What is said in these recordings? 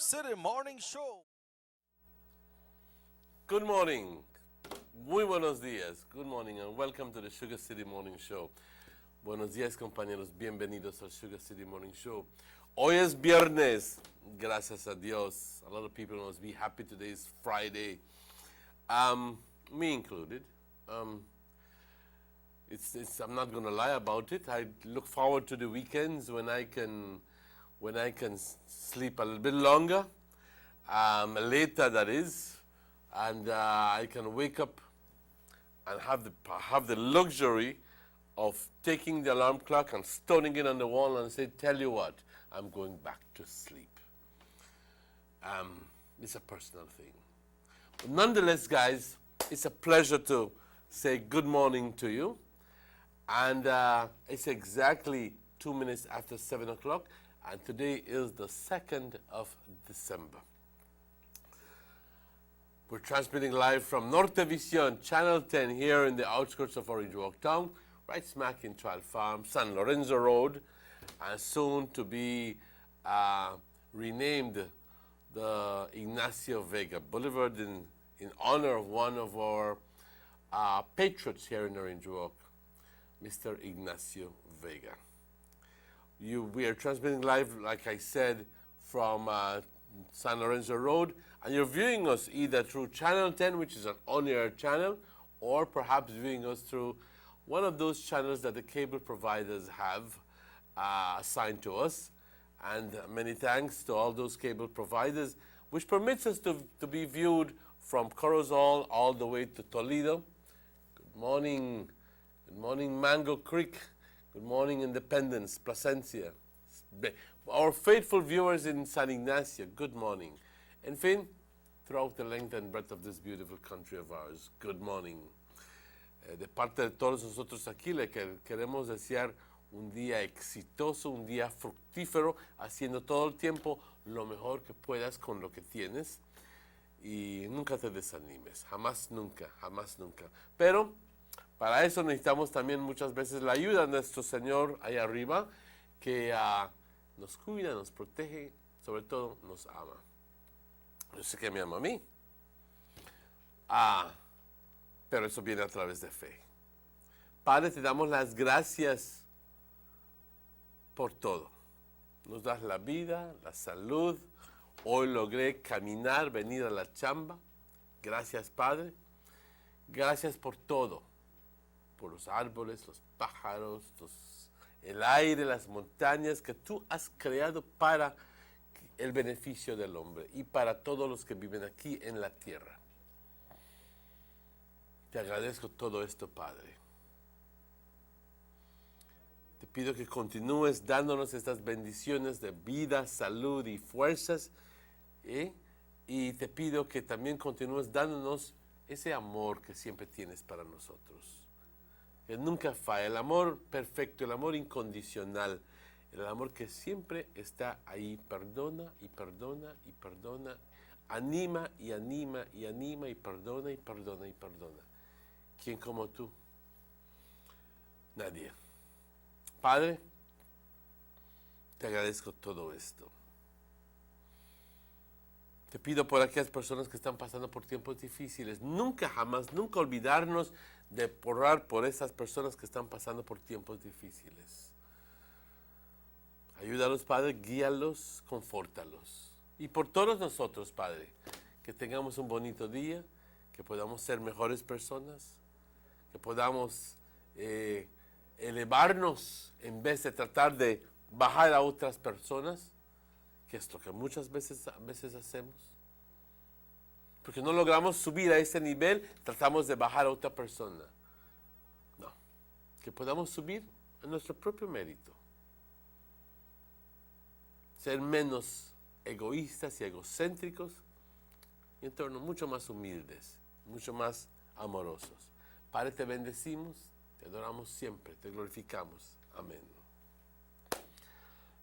City Morning Show. Good morning. Muy buenos días. Good morning and welcome to the Sugar City Morning Show. Buenos días, compañeros. Bienvenidos al Sugar City Morning Show. Hoy es viernes. Gracias a Dios. A lot of people must be happy today is Friday. Me included. I'm not going to lie about it. I look forward to the weekends when I can sleep a little bit longer, later that is, and I can wake up and have the luxury of taking the alarm clock and stoning it on the wall and say, tell you what, I'm going back to sleep. It's a personal thing. But nonetheless, guys, it's a pleasure to say good morning to you. And it's exactly 2 minutes after 7 o'clock, and today is the 2nd of December. We're transmitting live from Nortevisión, Channel 10, here in the outskirts of Orange Walk Town, right smack in Trial Farm, San Lorenzo Road, and soon to be renamed the Ignacio Vega Boulevard in honor of one of our patriots here in Orange Walk, Mr. Ignacio Vega. We are transmitting live, like I said, from San Lorenzo Road, and you're viewing us either through Channel 10, which is an on-air channel, or perhaps viewing us through one of those channels that the cable providers have assigned to us. And many thanks to all those cable providers, which permits us to be viewed from Corozal all the way to Toledo. Good morning. Good morning, Mango Creek. Good morning, Independence, Placencia. Our faithful viewers in San Ignacio, good morning. En fin, throughout the length and breadth of this beautiful country of ours, good morning. De parte de todos nosotros aquí le queremos desear un día exitoso, un día fructífero, haciendo todo el tiempo lo mejor que puedas con lo que tienes. Y nunca te desanimes, jamás, nunca, jamás, nunca. Pero para eso necesitamos también muchas veces la ayuda de nuestro Señor ahí arriba, que nos cuida, nos protege, sobre todo nos ama. Yo sé que me ama a mí, pero eso viene a través de fe. Padre, te damos las gracias por todo. Nos das la vida, la salud. Hoy logré caminar, venir a la chamba. Gracias, Padre. Gracias por todo. Por los árboles, los pájaros, el aire, las montañas que tú has creado para el beneficio del hombre y para todos los que viven aquí en la tierra. Te agradezco todo esto, Padre. Te pido que continúes dándonos estas bendiciones de vida, salud y fuerzas, y te pido que también continúes dándonos ese amor que siempre tienes para nosotros. Que nunca falla, el amor perfecto, el amor incondicional, el amor que siempre está ahí, perdona y perdona y perdona, anima y anima y anima y perdona y perdona y perdona. ¿Quién como tú? Nadie. Padre, te agradezco todo esto. Te pido por aquellas personas que están pasando por tiempos difíciles, nunca jamás, nunca olvidarnos de orar por esas personas que están pasando por tiempos difíciles. Ayúdalos, Padre, guíalos, confórtalos. Y por todos nosotros, Padre, que tengamos un bonito día, que podamos ser mejores personas, que podamos elevarnos en vez de tratar de bajar a otras personas, que es lo que muchas veces hacemos. Porque no logramos subir a ese nivel, tratamos de bajar a otra persona. No, que podamos subir a nuestro propio mérito. Ser menos egoístas y egocéntricos y en torno mucho más humildes, mucho más amorosos. Padre, te bendecimos, te adoramos siempre, te glorificamos. Amén.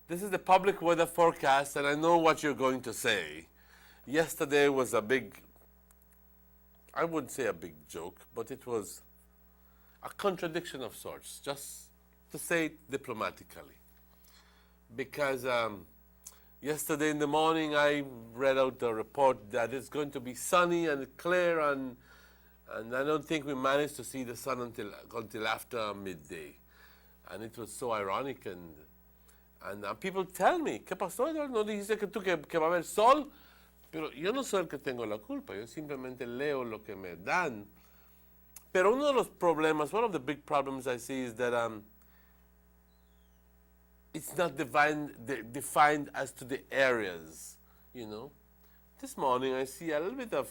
This is the public weather forecast, and I know what you're going to say. Yesterday was a big, I wouldn't say a big joke, but it was a contradiction of sorts, just to say it diplomatically. Because Yesterday in the morning, I read out the report that it's going to be sunny and clear, and I don't think we managed to see the sun until after midday. And it was so ironic, and people tell me, ¿qué pasó, Eduardo? ¿No dijiste que tú que va a haber sol? Pero yo no soy el que tengo la culpa, yo simplemente leo lo que me dan. Pero uno de los problemas, one of the big problems I see is that it's not defined as to the areas, you know. This morning I see a little bit of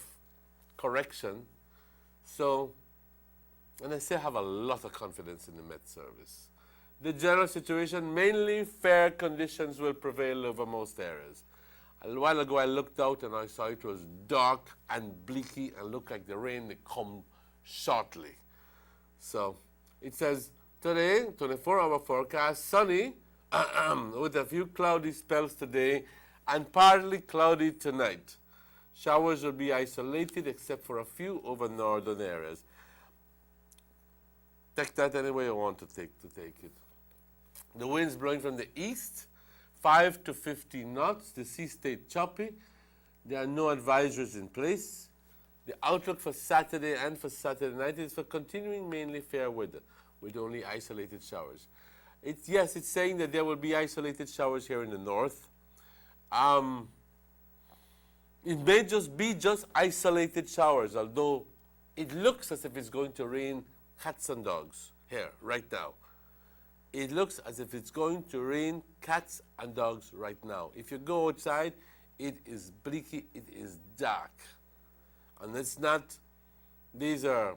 correction, so, and I still have a lot of confidence in the Met Service. The general situation, mainly fair conditions will prevail over most areas. A while ago I looked out and I saw it was dark and bleaky and looked like the rain would come shortly. So it says today, 24-hour forecast, sunny with a few cloudy spells today and partly cloudy tonight. Showers will be isolated except for a few over northern areas. Take that any way you want to take it. The winds blowing from the east, 5 to 15 knots. The sea stayed choppy. There are no advisories in place. The outlook for Saturday and for Saturday night is for continuing mainly fair weather with only isolated showers. It's saying that there will be isolated showers here in the north. It may just be isolated showers, although it looks as if it's going to rain cats and dogs here right now. It looks as if it's going to rain cats and dogs right now. If you go outside, it is bleaky, it is dark. And it's not, these are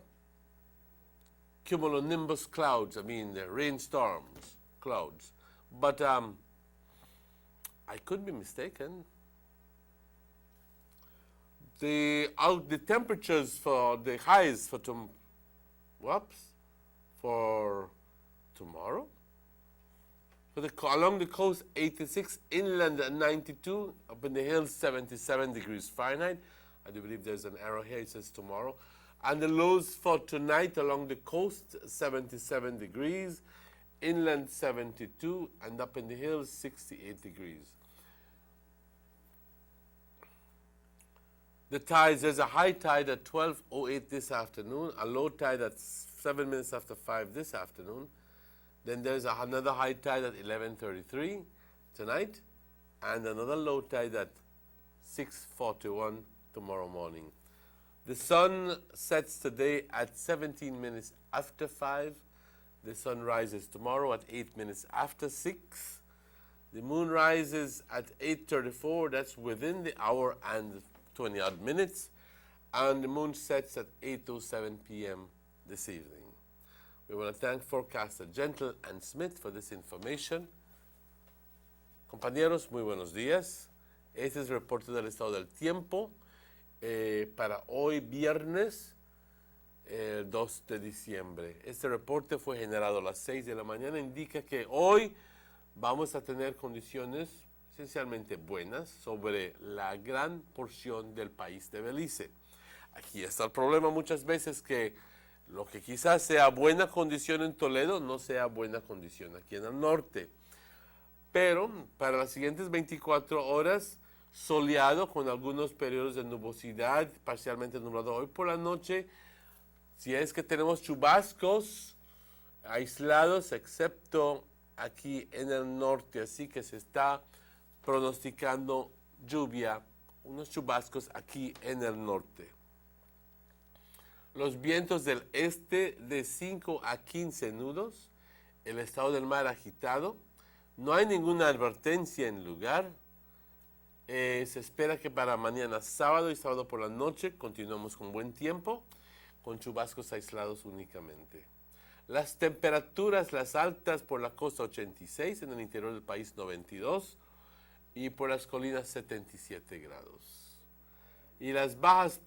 cumulonimbus clouds, the rainstorms clouds. But I could be mistaken. The temperatures for the highs for tomorrow? Along the coast, 86, inland 92, up in the hills 77 degrees Fahrenheit. I do believe there's an arrow here, it says tomorrow. And the lows for tonight along the coast, 77 degrees, inland 72, and up in the hills 68 degrees. The tides, there's a high tide at 12:08 this afternoon, a low tide at 7 minutes after 5 this afternoon. Then there's another high tide at 11:33 tonight, and another low tide at 6:41 tomorrow morning. The sun sets today at 17 minutes after 5. The sun rises tomorrow at 8 minutes after 6. The moon rises at 8:34. That's within the hour and 20-odd minutes. And the moon sets at 8:07 p.m. this evening. We want to thank forecaster Gentle and Smith for this information. Compañeros, muy buenos días. Este es el reporte del estado del tiempo para hoy viernes 2 de diciembre. Este reporte fue generado a las 6 de la mañana. Indica que hoy vamos a tener condiciones esencialmente buenas sobre la gran porción del país de Belice. Aquí está el problema muchas veces, que lo que quizás sea buena condición en Toledo no sea buena condición aquí en el norte. Pero para las siguientes 24 horas, soleado con algunos periodos de nubosidad, parcialmente nublado hoy por la noche. Si es que tenemos chubascos aislados, excepto aquí en el norte, así que se está pronosticando lluvia, unos chubascos aquí en el norte. Los vientos del este de 5 a 15 nudos, el estado del mar agitado, no hay ninguna advertencia en lugar. Se espera que para mañana sábado y sábado por la noche continuemos con buen tiempo, con chubascos aislados únicamente. Las temperaturas, las altas por la costa 86, en el interior del país 92 y por las colinas 77 grados. Y las bajas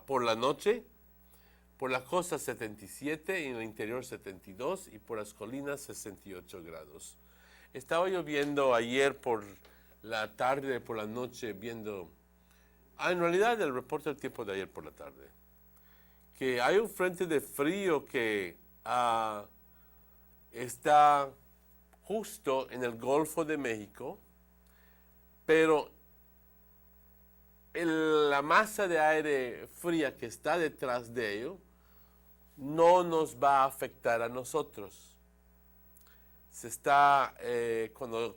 por la noche, por la costa 77, en el interior 72 y por las colinas 68 grados. Estaba yo viendo ayer por la tarde, por la noche, viendo, en realidad el reporte del tiempo de ayer por la tarde, que hay un frente de frío que está justo en el Golfo de México, pero la masa de aire fría que está detrás de ello no nos va a afectar a nosotros.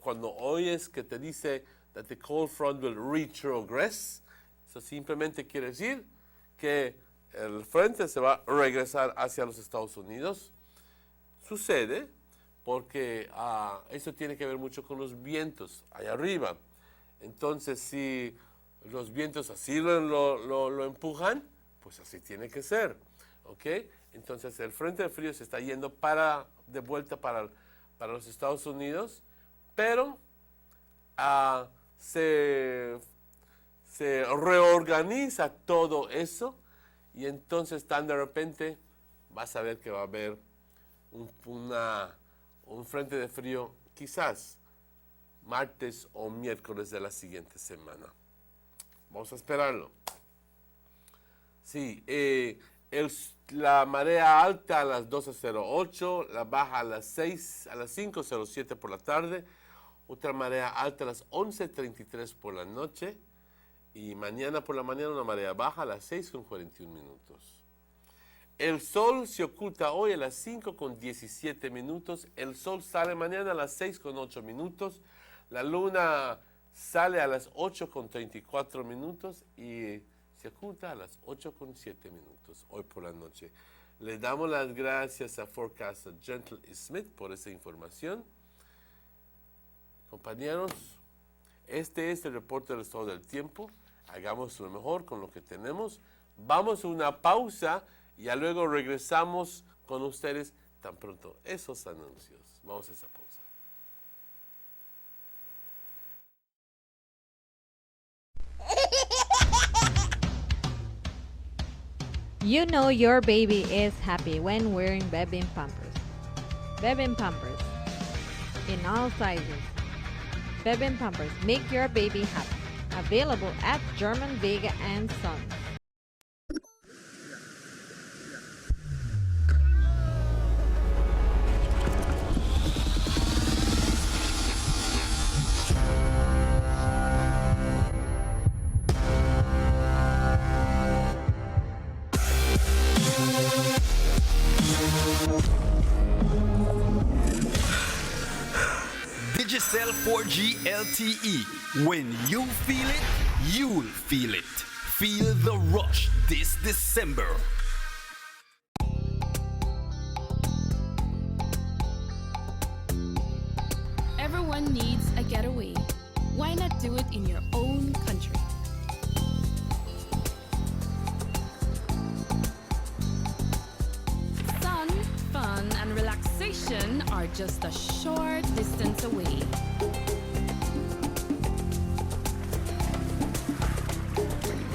Cuando oyes que te dice that the cold front will retrogress, eso simplemente quiere decir que el frente se va a regresar hacia los Estados Unidos. Sucede porque eso tiene que ver mucho con los vientos allá arriba. Entonces, si los vientos así lo empujan, pues así tiene que ser, ¿ok? Entonces, el frente de frío se está yendo de vuelta para los Estados Unidos, pero se reorganiza todo eso y entonces tan de repente vas a ver que va a haber un frente de frío quizás martes o miércoles de la siguiente semana. Vamos a esperarlo. Sí, la marea alta a las 12:08, la baja a las 5:07 por la tarde, otra marea alta a las 11:33 por la noche y mañana por la mañana una marea baja a las 6:41. El sol se oculta hoy a las 5:17. El sol sale mañana a las 6:08. La luna sale a las 8:34 y se oculta a las 8:07 hoy por la noche. Le damos las gracias a Forecaster Gentle Smith por esa información. Compañeros, este es el reporte del estado del tiempo. Hagamos lo mejor con lo que tenemos. Vamos a una pausa y ya luego regresamos con ustedes tan pronto esos anuncios. Vamos a esa pausa. You know your baby is happy when wearing Bebin Pampers. Bebin Pampers in all sizes. Bebin Pampers make your baby happy. Available at German Vega and Sons. Digicel 4G LTE. When you feel it, you'll feel it. Feel the rush this December. Everyone needs a getaway. Why not do it in your own country? Sun, fun, and relaxation are just a short distance away.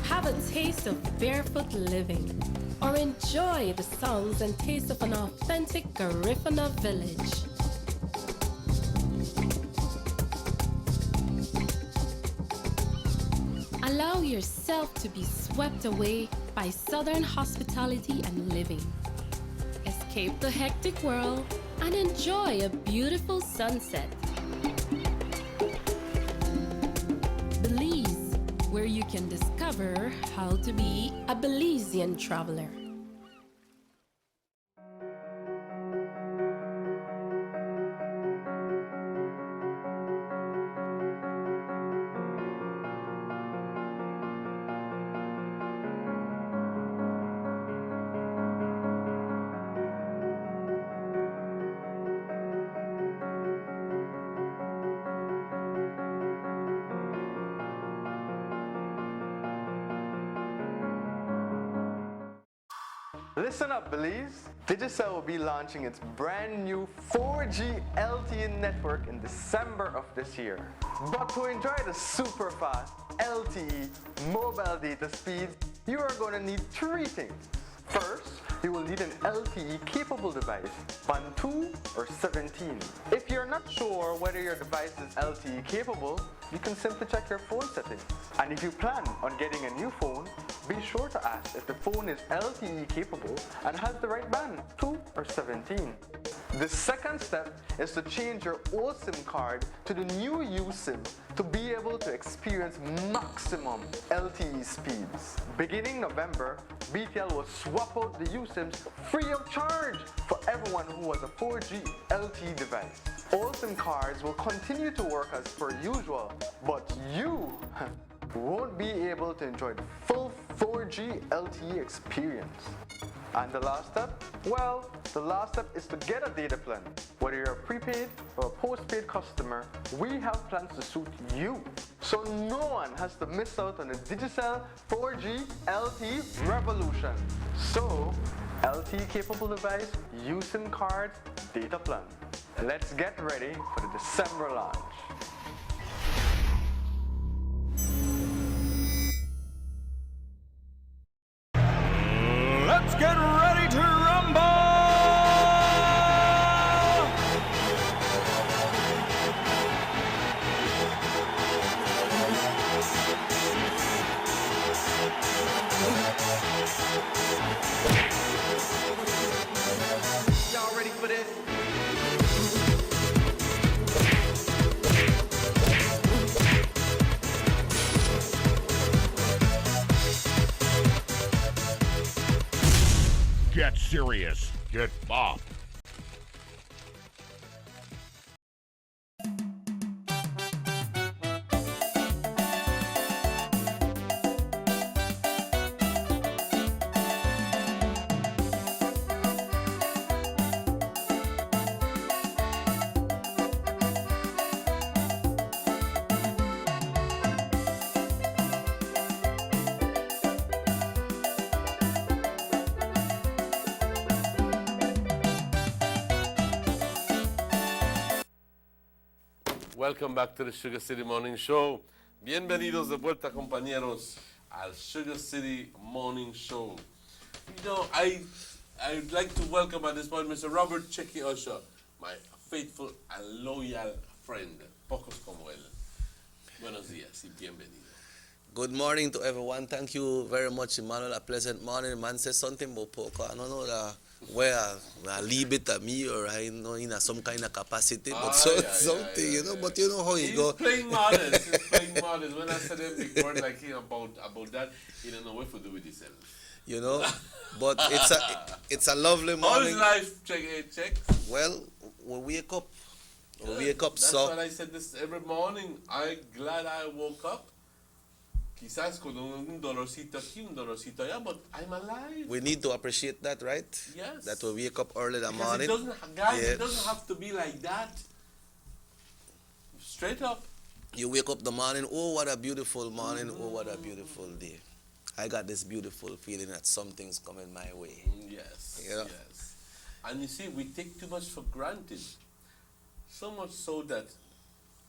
Have a taste of barefoot living, or enjoy the sounds and taste of an authentic Garifuna village. Allow yourself to be swept away by Southern hospitality and living. Escape the hectic world and enjoy a beautiful sunset. Belize, where you can discover how to be a Belizean traveler. Listen up, Belize. Digicel will be launching its brand new 4G LTE network in December of this year. But to enjoy the super fast LTE mobile data speeds, you are going to need three things. First, you will need an LTE capable device, Band 2 or 17. If you're not sure whether your device is LTE capable, you can simply check your phone settings. And if you plan on getting a new phone, be sure to ask if the phone is LTE capable and has the right band, 2 or 17. The second step is to change your old SIM card to the new USIM to be able to experience maximum LTE speeds. Beginning November, BTL will swap out the USIMs free of charge for everyone who has a 4G LTE device. All SIM cards will continue to work as per usual, but you won't be able to enjoy the full 4G LTE experience. And the last step? Well, the last step is to get a data plan. Whether you're a prepaid or a postpaid customer, we have plans to suit you. So no one has to miss out on the Digicel 4G LTE revolution. So, LTE capable device, USIM cards, data plan. Let's get ready for the December launch. Let's get ready to rumble! Y'all ready for this? Get serious. Get bopped. Welcome back to the Sugar City Morning Show. Bienvenidos de vuelta, compañeros, al Sugar City Morning Show. You know, I'd like to welcome at this point Mr. Robert Checky Usher, my faithful and loyal friend, pocos como él. Buenos días y bienvenido. Good morning to everyone. Thank you very much, Emmanuel. A pleasant morning. Man said something about poker. I don't know where I leave it at me or I know in some kind of capacity, but something, you know. But you know how you go. He's playing modest. He's playing modest. When I said him before, like him about that, he don't know what to do with himself. You know, but it's a lovely How's morning. life? Check. Well, we wake up. We wake up. That's So what I said this every morning. I'm glad I woke up. Quizás con un dolorcito aquí, un dolorcito allá, but I'm alive. we need to appreciate that, right? Yes. That we wake up early in the Because morning. it doesn't, guys, Yeah. it doesn't have to be like that. Straight up. You wake up the morning, oh, what a beautiful morning, oh, what a beautiful day. I got this beautiful feeling that something's coming my way. Yes. Yeah. Yes. And you see, we take too much for granted. So much so that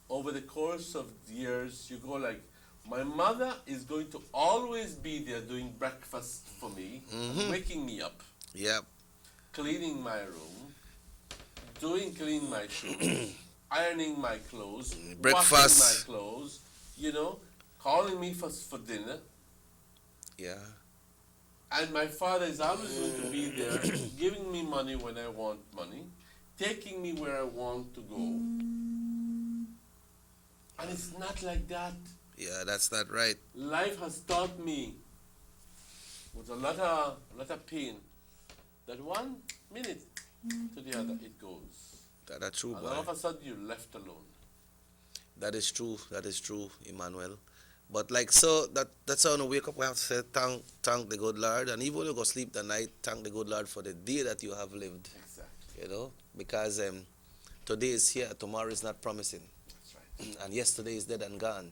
over the course of years, you go like, my mother is going to always be there doing breakfast for me, waking me up, Yep. cleaning my room, cleaning my shoes, ironing my clothes, Breakfast. washing my clothes, you know, calling me for dinner. Yeah. And my father is always going to be there, giving me money when I want money, taking me where I want to go. And it's not like that. Yeah, that's not right. Life has taught me with a lot of pain that 1 minute to the other it goes. That's true, And boy. all of a sudden you're left alone. That is true, Emmanuel. But like so, that's how when we wake up, we have to say thank the good Lord. And even when you go sleep the night, thank the good Lord for the day that you have lived. Exactly. You know? Because today is here, tomorrow is not promising. That's right. And yesterday is dead and gone.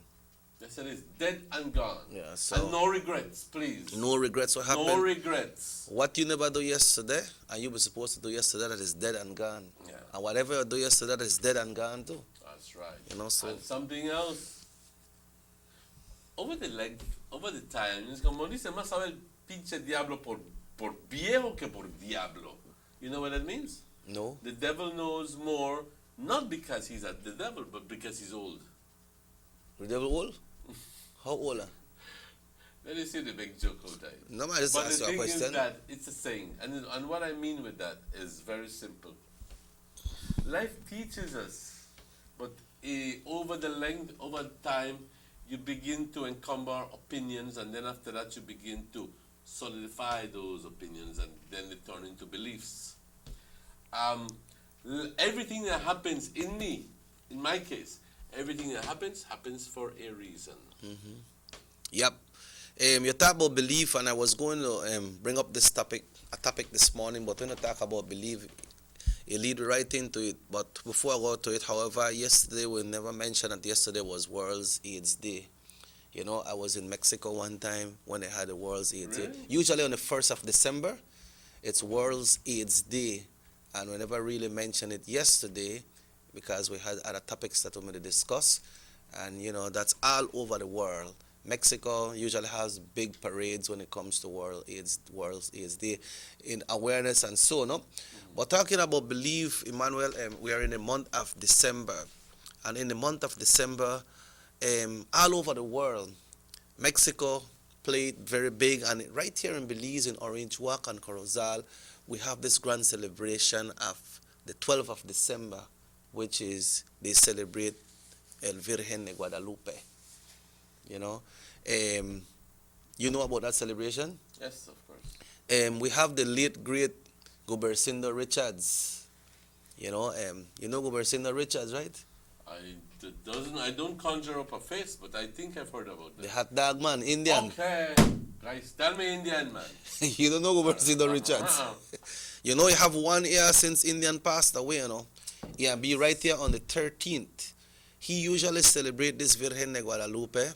Yesterday is dead and gone. Yeah, so And no regrets, please. no regrets what happened. No regrets. What you never do yesterday, and you were supposed to do yesterday, that is dead and gone. Yeah. And whatever you do yesterday, that is dead and gone too. That's right. You know, so And something else. Over the time, es como dice, más sabe el pinche diablo por viejo que por diablo. You know what that means? no. The devil knows more, not because he's the devil, but because he's old. The devil old? How old? Let me see the big joke out there. No, I just But asked the you a thing is question. that it's a saying, and what I mean with that is very simple. Life teaches us, but over the length, over time, you begin to encumber opinions, and then after that, you begin to solidify those opinions, and then they turn into beliefs. Everything that happens in my case, everything that happens for a reason. Yep. You talk about belief, and I was going to bring up this topic this morning, but when I talk about belief, it lead right into it. But before I go to it, however, yesterday we never mentioned that yesterday was World's AIDS Day. You know, I was in Mexico one time when they had the World's AIDS Day. Usually on the 1st of December, it's World's AIDS Day. And we never really mentioned it yesterday because we had other topics that we wanted to discuss. And, you know, that's all over the world. Mexico usually has big parades when it comes to World's AIDS Day in awareness and so on. No? But talking about belief, Emmanuel, we are in the month of December. And in the month of December, all over the world, Mexico played very big. And right here in Belize, in Orange Walk and Corozal, we have this grand celebration of the 12th of December, which is they celebrate El Virgen de Guadalupe. You know about that celebration? Yes, of course. We have the late great Gubercindo Richards. You know Gubercindo Richards, right? I don't conjure up a face, but I think I've heard about that. The hot dog man, Indian. Okay, guys, tell me Indian man. You don't know Gubercindo Richards. You know, you have 1 year since Indian passed away. You know, yeah, be right here on the 13th. He usually celebrate this Virgen de Guadalupe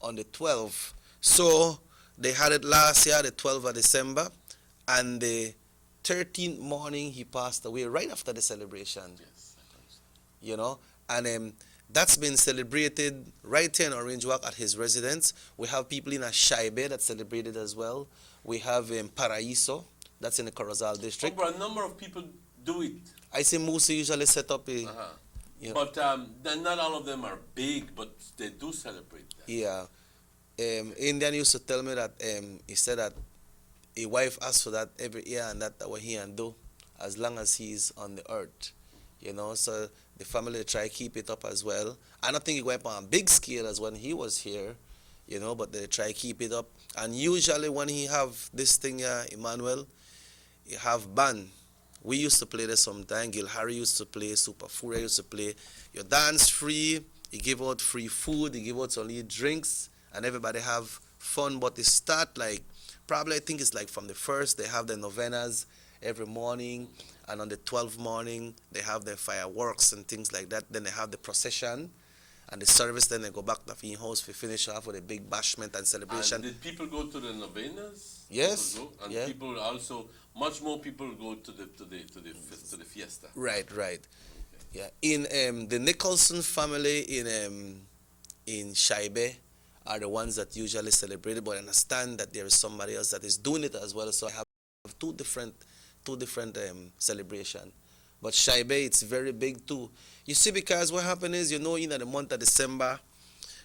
on the 12th. So they had it last year, the 12th of December, and the 13th morning he passed away right after the celebration. Yes, I think so. You know, and that's been celebrated right here in Orange Walk at his residence. We have people in Ashaibe that celebrated as well. We have Paraíso, that's in the Corozal district. But a number of people do it. I see Musa usually set up a... You know. But not all of them are big, but they do celebrate that. Yeah. Indian used to tell me that he said that a wife asks for that every year, and that what he can do as long as he's on the earth. You know, so the family try to keep it up as well. I don't think it went on a big scale as when he was here, you know, but they try to keep it up. And usually when he have this thing here, Emmanuel, he have band. We used to play this sometime. Gil Harry used to play, Super Furia used to play. You dance free, he give out free food, he give out only drinks, and everybody have fun. But it start like, probably I think it's like from the 1st, they have the novenas every morning, and on the 12th morning, they have their fireworks and things like that. Then they have the procession and the service, then they go back to the house, we finish off with a big bashment and celebration. And did people go to the novenas? Yes. And yeah. people also, much more people go to the fiesta. Right. Okay. Yeah. In the Nicholson family in Shaibe are the ones that usually celebrate it, but I understand that there is somebody else that is doing it as well. So I have two different celebration. But Shaibe, it's very big too. You see, because what happened is, you know, in the month of December,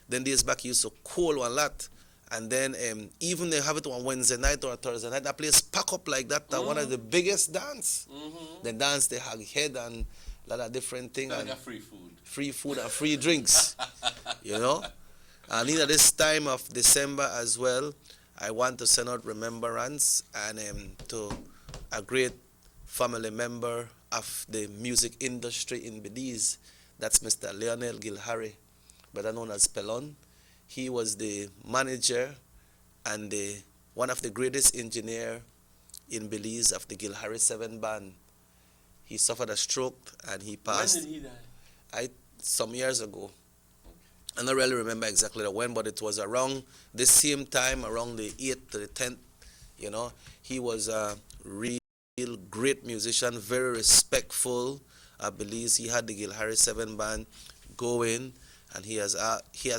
then days back, you used to cold a lot. And then even they have it on Wednesday night or a Thursday night, that place pack up like that. One of the biggest dance. The dance, they have head and a lot of different things. Like free food. Free food and free drinks, you know. And in this time of December as well, I want to send out remembrance and to a great family member of the music industry in Belize. That's Mr. Lionel Gilhari, better known as Pelon. He was the manager and one of the greatest engineer in Belize of the Gilhari 7 band. He suffered a stroke and he passed. When did he die? Some years ago. I don't really remember exactly when, but it was around the same time, around the 8th to the 10th. You know, he was a real great musician, very respectful. I believe he had the Gilhari 7 band going, and he has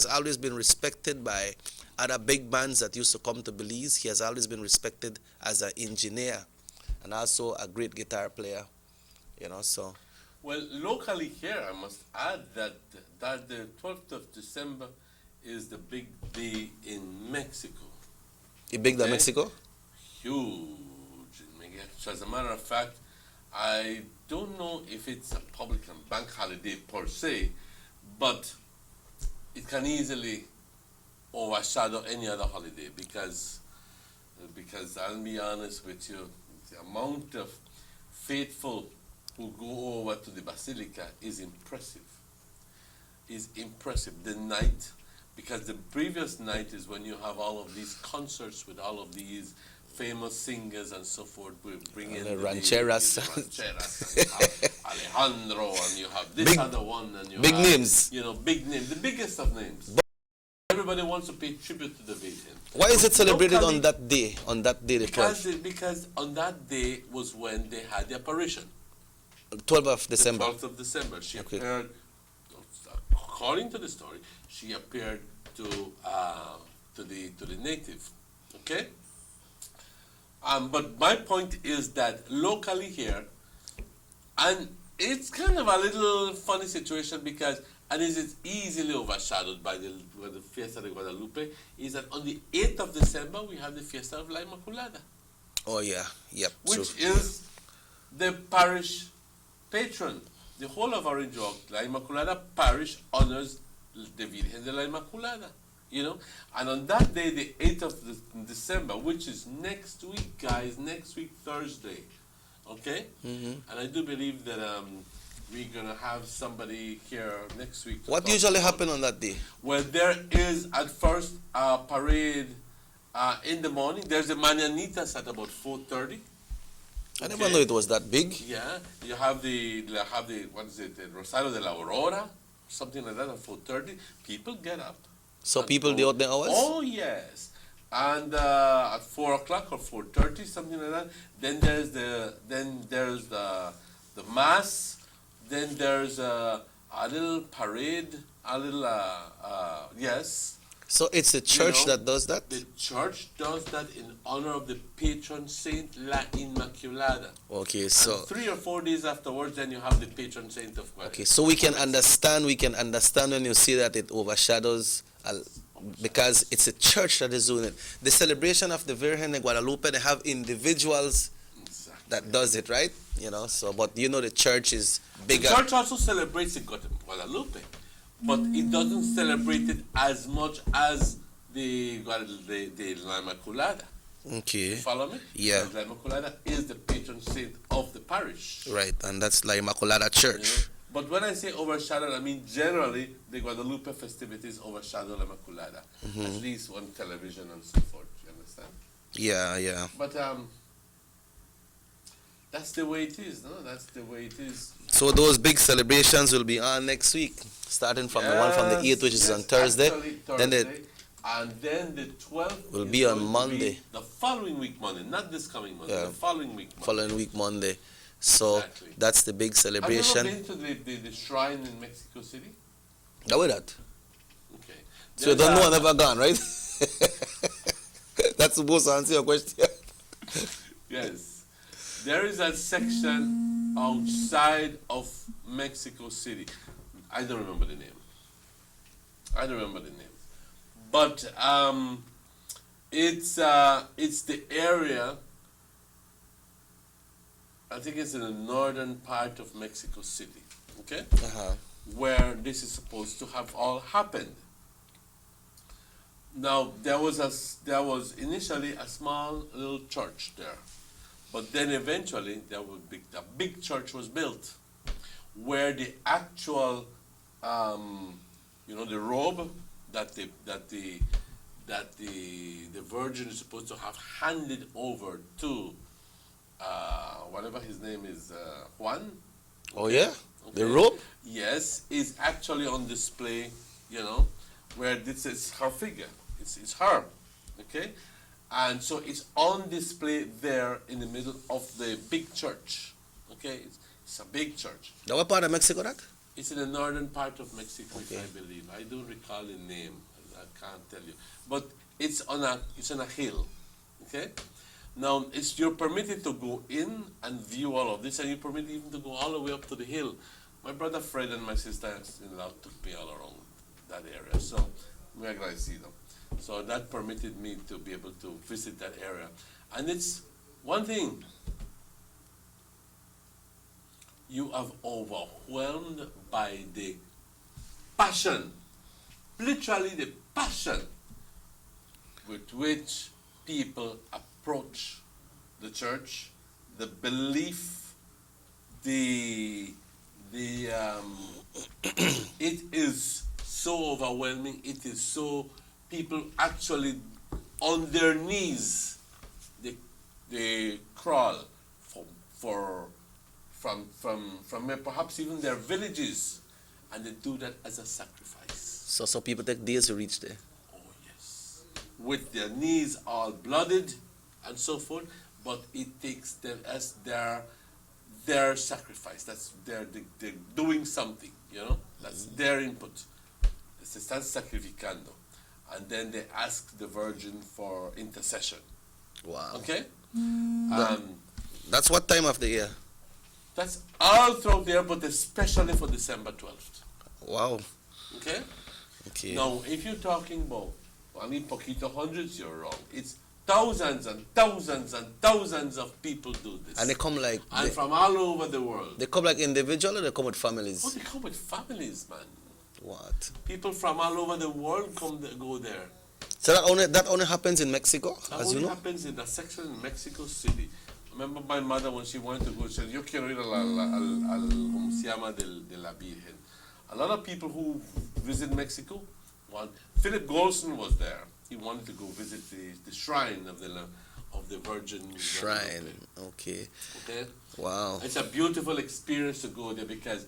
always been respected by other big bands that used to come to Belize. He has always been respected as an engineer and also a great guitar player. You know, so. Well, locally here, I must add that the 12th of December is the big day in Mexico. The big day in Mexico? Huge in Mexico. As a matter of fact, I don't know if it's a public and bank holiday per se, but it can easily overshadow any other holiday because I'll be honest with you, the amount of faithful who go over to the Basilica is impressive. The night, because the previous night is when you have all of these concerts with all of these famous singers and so forth. We bring in the the rancheras. rancheras, and you have Alejandro, and you have this Big- other one, and you big have, names. You know, big names, the biggest of names. Everybody wants to pay tribute to the Virgin. Why is it celebrated Locally, on that day? On that day, the 12th, because on that day was when they had the apparition. 12th of December. The 12th of December. She Okay. appeared, according to the story, she appeared to the native. Okay? But my point is that locally here, and it's kind of a little funny situation because, and it's easily overshadowed by the Fiesta de Guadalupe, is that on the 8th of December we have the Fiesta of La Inmaculada, Oh yeah, yep. which true. is the parish patron. The whole of Orange Walk, La Inmaculada parish honors the Virgen de la Inmaculada, you know. And on that day, the 8th of December, which is next week, guys, next week, Thursday, okay? And I do believe that we're going to have somebody here next week. to What talk usually about- happen on that day? Well, there is at first a parade in the morning. There's a Mañanitas at about 4:30. I never Okay. knew it was that big. Yeah, you have the what is it, the Rosario de la Aurora, something like that at 4:30. People get up. So and people go. the odd hours? Oh yes, and at 4 o'clock or 4:30, something like that. Then there's the mass. Then there's a little parade, a little yes. So it's the church know, that does that? The church does that in honor of the patron saint La Inmaculada. Okay, And so 3 or 4 days afterwards, then you have the patron saint of Guadalupe. okay, so we can understand when you see that it overshadows because it's a church that is doing it. The celebration of the Virgen de Guadalupe, they have individuals Exactly. that does it, right? You know, so but you know the church is The bigger. church also celebrates in Guadalupe, but it doesn't celebrate it as much as the La Inmaculada. Okay. Follow me? Yeah. Because La Inmaculada is the patron saint of the parish. Right, and that's La Immaculada You Church. know? But when I say overshadowed, I mean generally the Guadalupe festivities overshadow La Inmaculada, at least on television and so forth. You understand? Yeah, yeah. But that's the way it is, no? That's the way it is. So those big celebrations will be on next week, starting from the one from the 8th, which is on Thursday. Actually, Then Thursday. And then the 12th Will is be on going to Monday. the following week Monday, not this coming Monday, Yeah. the following week Monday. following week Monday. So Exactly. that's the big Have you ever celebration. been to the shrine in Mexico City? That way that. Okay. So you There's don't know a- I never gone, right? That's supposed to answer your question. Yes. There is a section outside of Mexico City. I don't remember the name. But it's the area, I think it's in the northern part of Mexico City, okay? Uh-huh. Where this is supposed to have all happened. Now there was initially a small little church there, but then eventually a big church was built, where the actual the robe that the Virgin is supposed to have handed over to whatever his name is, Juan. Oh yeah? The Okay. rope? Yes, is actually on display, where this is her figure. It's her, okay? And so it's on display there in the middle of the big church, okay? It's a big church. That what part of Mexico that? It's in the northern part of Mexico, Okay. if I believe. I don't recall the name. I can't tell you. But it's on a hill, okay? Now, you're permitted to go in and view all of this, and you're permitted even to go all the way up to the hill. My brother Fred and my sister-in-law took me all around that area, so muy agradecido. So that permitted me to be able to visit that area. And it's one thing. you have overwhelmed by the passion, literally the passion with which people approach the church, the belief, it is so overwhelming. It is so, people actually on their knees, they crawl from perhaps even their villages, and they do that as a sacrifice. So people take days to reach there. Oh yes, with their knees all blooded and so forth, but it takes them as their sacrifice. That's they're doing something, you know. That's their input. Se están sacrificando, and then they ask the Virgin for intercession. Wow. Okay. That's what time of the year? That's all throughout the year, but especially for December 12th. Wow. Okay. Okay. Now, if you're talking about only poquito hundreds, you're wrong. It's thousands and thousands and thousands of people do this. And they come like... And from all over the world. They come like individual or they come with Oh, families? they come with families, man. What? People from all over the world go there. So that only happens in Mexico, That as only you know? happens in a section in Mexico City. I remember my mother, when she wanted to go, she said, yo quiero ir al ¿cómo se llama? De la Virgen. A lot of people who visit Mexico, Philip Golson was there. He wanted to go visit the shrine of the Virgin. Shrine, okay. Okay? Wow. It's a beautiful experience to go there because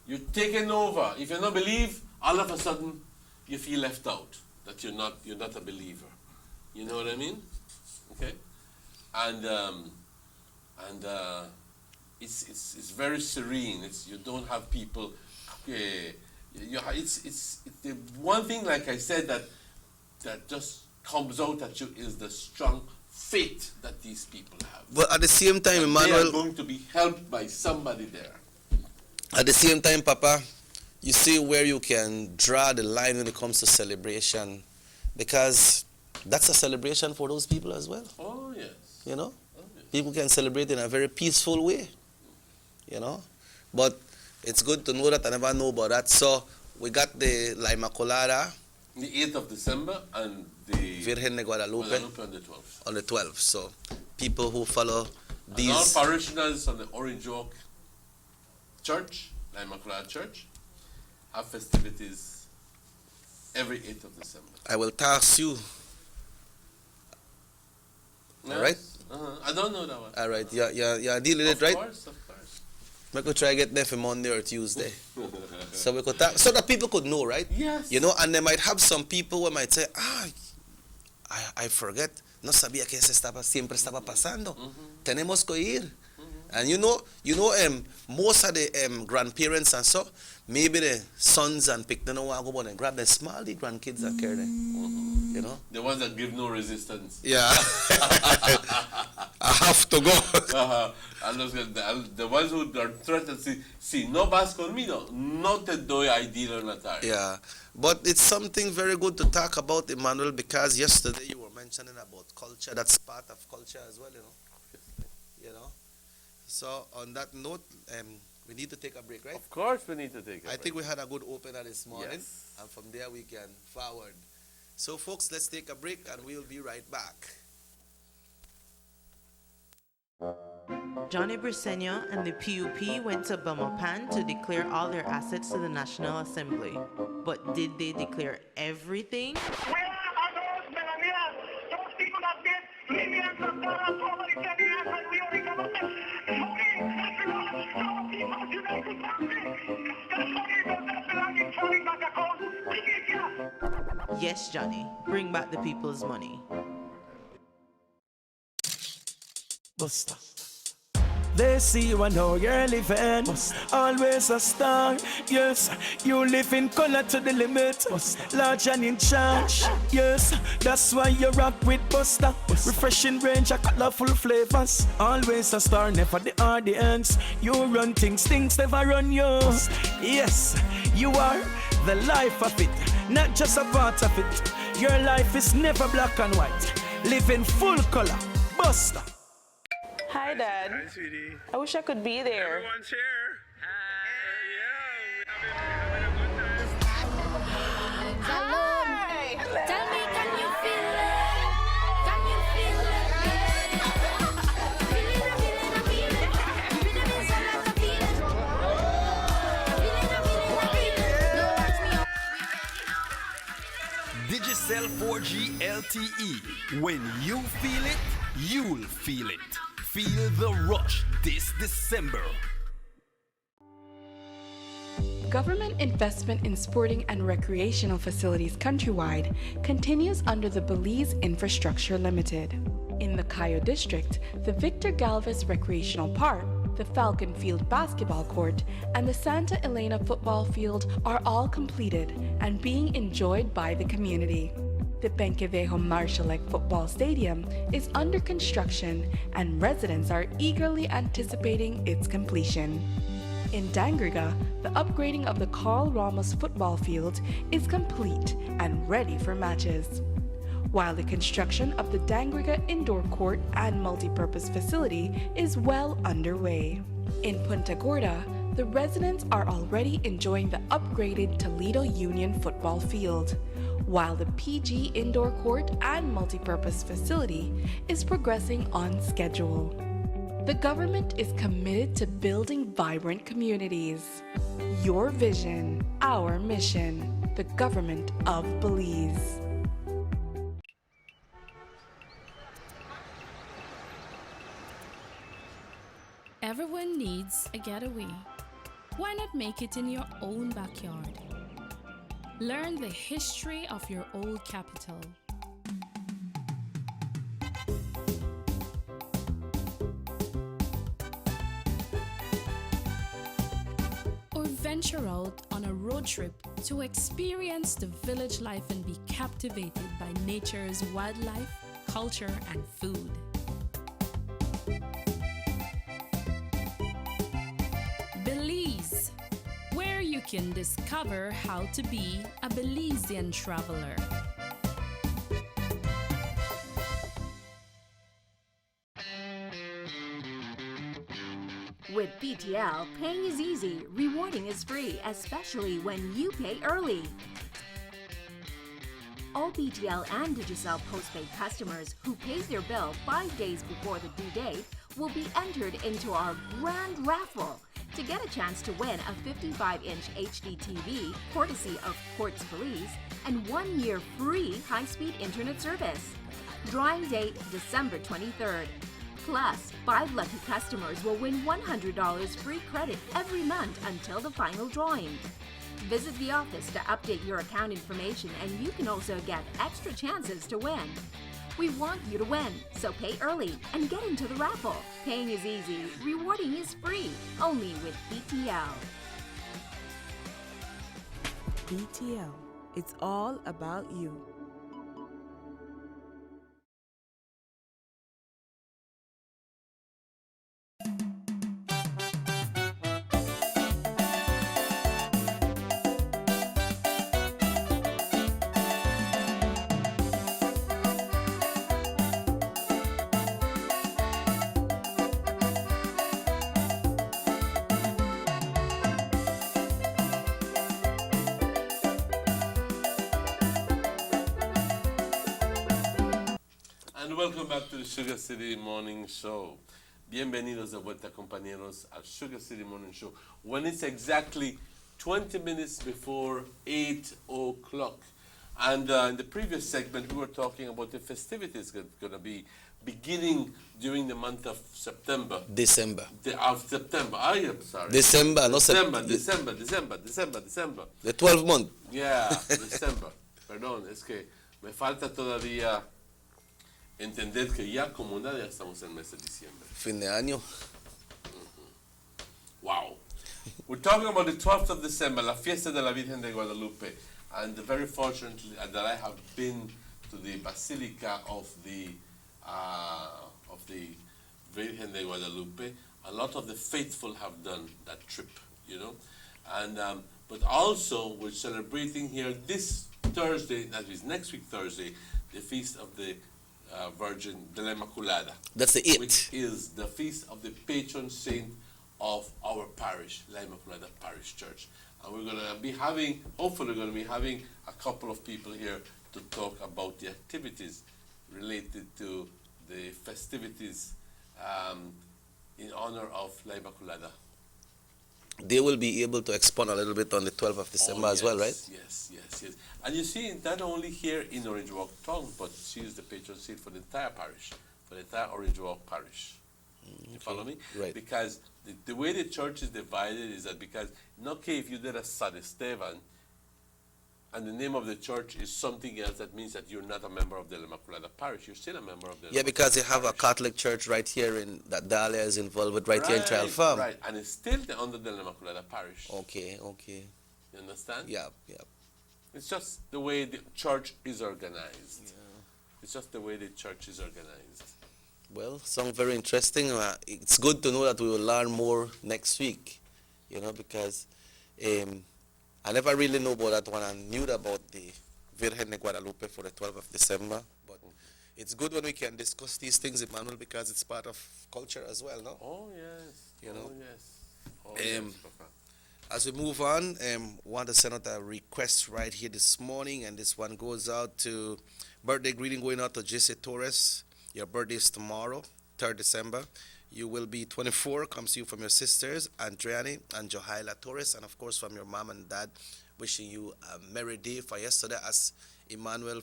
you're taken over. If you don't believe, all of a sudden you feel left out, that you're not a believer. You know what I mean? Okay? And it's very serene. You don't have people. It's the one thing, like I said, that just comes out at you is the strong faith that these people have. But at the same time, They Emmanuel... are going to be helped by somebody there. At the same time, Papa, you see where you can draw the line when it comes to celebration, because that's a celebration for those people as well. Oh, yes. You know? Oh, yes. People can celebrate in a very peaceful way, you know? But it's good to know that. I never know about that. So we got the La Inmaculada, The 8th of December and the Virgen de Guadalupe Guadalupe on the 12th. on the 12th. So people who follow And all these... parishioners on the Orange Oak Church, La Inmaculada Church, have festivities every 8th of December. I will task you. Yes. All right? I don't know that one. All right, you're dealing with it, right? Of course. We could try to get there for Monday or Tuesday. So we could talk, so that people could know, right? Yes. You know, and they might have some people who might say, I forget, no sabía que eso siempre estaba pasando. Tenemos que ir. And you know, most of the grandparents and so, maybe the sons and pick, they don't want to go and grab the small the grandkids and carry them. You know? The ones that give no resistance. Yeah. I have to go. And the ones who are threatened, si no vas conmigo, no te doy ID notario. Yeah, but it's something very good to talk about, Emmanuel, because yesterday you were mentioning about culture. That's part of culture as well, you know. You know. So on that note, we need to take a break, right? Of course we need to take a break. I think we had a good opener this morning, Yes. and from there we can forward. So folks, let's take a break and we'll be right back. Johnny Briceño and the PUP went to Belmopan to declare all their assets to the National Assembly. But did they declare everything? Yes, Johnny. Bring back the people's money. Buster. They see you and how you're living. Always a star. Yes, you live in color to the limit. Large and in charge. Yes, that's why you rock with Buster. Refreshing range of colorful flavors. Always a star, never the audience. You run things never run you. Yes, you are the life of it, not just a part of it. Your life is never black and white. Live in full color. Buster. Hi, Dad. Hi, sweetie. I wish I could be there. Everyone's here. Yeah, we're having a good time. Hi. Tell me, can you feel it? Can you feel it? Feeling, a feeling, a feeling. Feeling is all like a feeling. Feeling, a feeling, a feeling. Don't watch me up. Digicel 4G LTE. When you feel it, you'll feel it. Feel the rush this December. Government investment in sporting and recreational facilities countrywide continues under the Belize Infrastructure Limited. In the Cayo District, the Victor Galvez Recreational Park, the Falcon Field Basketball Court, and the Santa Elena Football Field are all completed and being enjoyed by the community. The Penquevejo Marshallek Football Stadium is under construction and residents are eagerly anticipating its completion. In Dangriga, the upgrading of the Carl Ramos football field is complete and ready for matches, while the construction of the Dangriga indoor court and multipurpose facility is well underway. In Punta Gorda, the residents are already enjoying the upgraded Toledo Union football field, while the PG indoor court and multipurpose facility is progressing on schedule. The government is committed to building vibrant communities. Your vision, our mission, the government of Belize. Everyone needs a getaway. Why not make it in your own backyard? Learn the history of your old capital. Or venture out on a road trip to experience the village life and be captivated by nature's wildlife, culture, and food. Belize, where you can discover how to be a Belizean traveler. With BTL, paying is easy, rewarding is free, especially when you pay early. All BTL and Digicel postpaid customers who pays their bill 5 days before the due date will be entered into our grand raffle to get a chance to win a 55-inch HD TV courtesy of Quartz Belize and 1 year free high-speed internet service. Drawing date December 23rd. Plus, 5 lucky customers will win $100 free credit every month until the final drawing. Visit the office to update your account information and you can also get extra chances to win. We want you to win, so pay early and get into the raffle. Paying is easy, rewarding is free, only with BTL. BTL, it's all about you. And welcome back to the Sugar City Morning Show. Bienvenidos de vuelta, compañeros, al Sugar City Morning Show. When it's exactly 20 minutes before 8 o'clock. And in the previous segment, we were talking about the festivities that are going to be beginning during the month of September. December. Of September. I'm sorry. December, no December. The 12th month. Yeah, December. Perdón, es que me falta todavía entender que ya como nada ya estamos en el mes de diciembre. Fin de año. Wow. We're talking about the 12th of December, la fiesta de la Virgen de Guadalupe. And very fortunately that I have been to the Basilica of the Virgen de Guadalupe. A lot of the faithful have done that trip, you know. And but also we're celebrating here this Thursday, that is next week Thursday, the feast of the Virgin de la Immaculada. That's the 8th. Which is the feast of the patron saint of our parish, La Immaculada Parish Church. And we're going to be having, hopefully we're going to be having a couple of people here to talk about the activities related to the festivities in honor of La Immaculada. They will be able to expand a little bit on the 12th of December as well, right? Yes. And you see, not only here in Orange Walk Town, but she is the patron saint for the entire parish, for the entire Orange Walk parish. You follow me? Right. Because the way the church is divided is that because, okay, if you did a San Esteban, and the name of the church is something else, that means that you're not a member of the La Immaculada Parish. You're still a member of the Yeah, because they have a Catholic church right here in that Dahlia is involved with here in Child Farm. Right, and it's still under the La Immaculada Parish. Okay. You understand? Yeah. It's just the way the church is organized. Yeah. It's just the way the church is organized. Well, sounds very interesting. It's good to know that we will learn more next week, because I never really knew about that one. I knew about the Virgen de Guadalupe for the 12th of December, but it's good when we can discuss these things, Emmanuel, because it's part of culture as well, no? Oh, yes. Oh, yes, Papa. As we move on, want to send out a request right here this morning, and this one goes out to birthday greeting going out to Jesse Torres. Your birthday is tomorrow, 3rd December. You will be 24, comes to you from your sisters, Andriani and Johaila Torres, and of course from your mom and dad, wishing you a merry day for yesterday as Emmanuel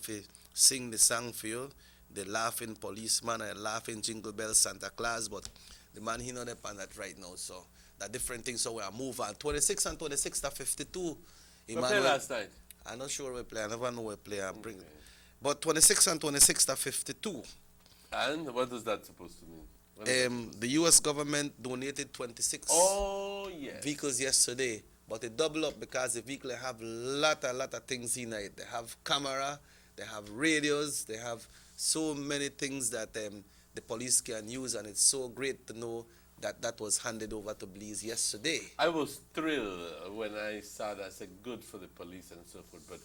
sing the song for you, the laughing policeman and laughing jingle bell Santa Claus, but the man he not upon that right now, so that different things, so we'll move on. 26 and 26 are 52. Emmanuel. We played last night. I'm not sure we play, I never know we play. But 26 and 26 are 52. And what is that supposed to mean? The U.S. government donated 26 vehicles yesterday, but they double up because the vehicle have a lot of things in it. They have camera, they have radios, they have so many things that the police can use, and it's so great to know that was handed over to Belize yesterday. I was thrilled when I saw that. I said, good for the police and so forth, but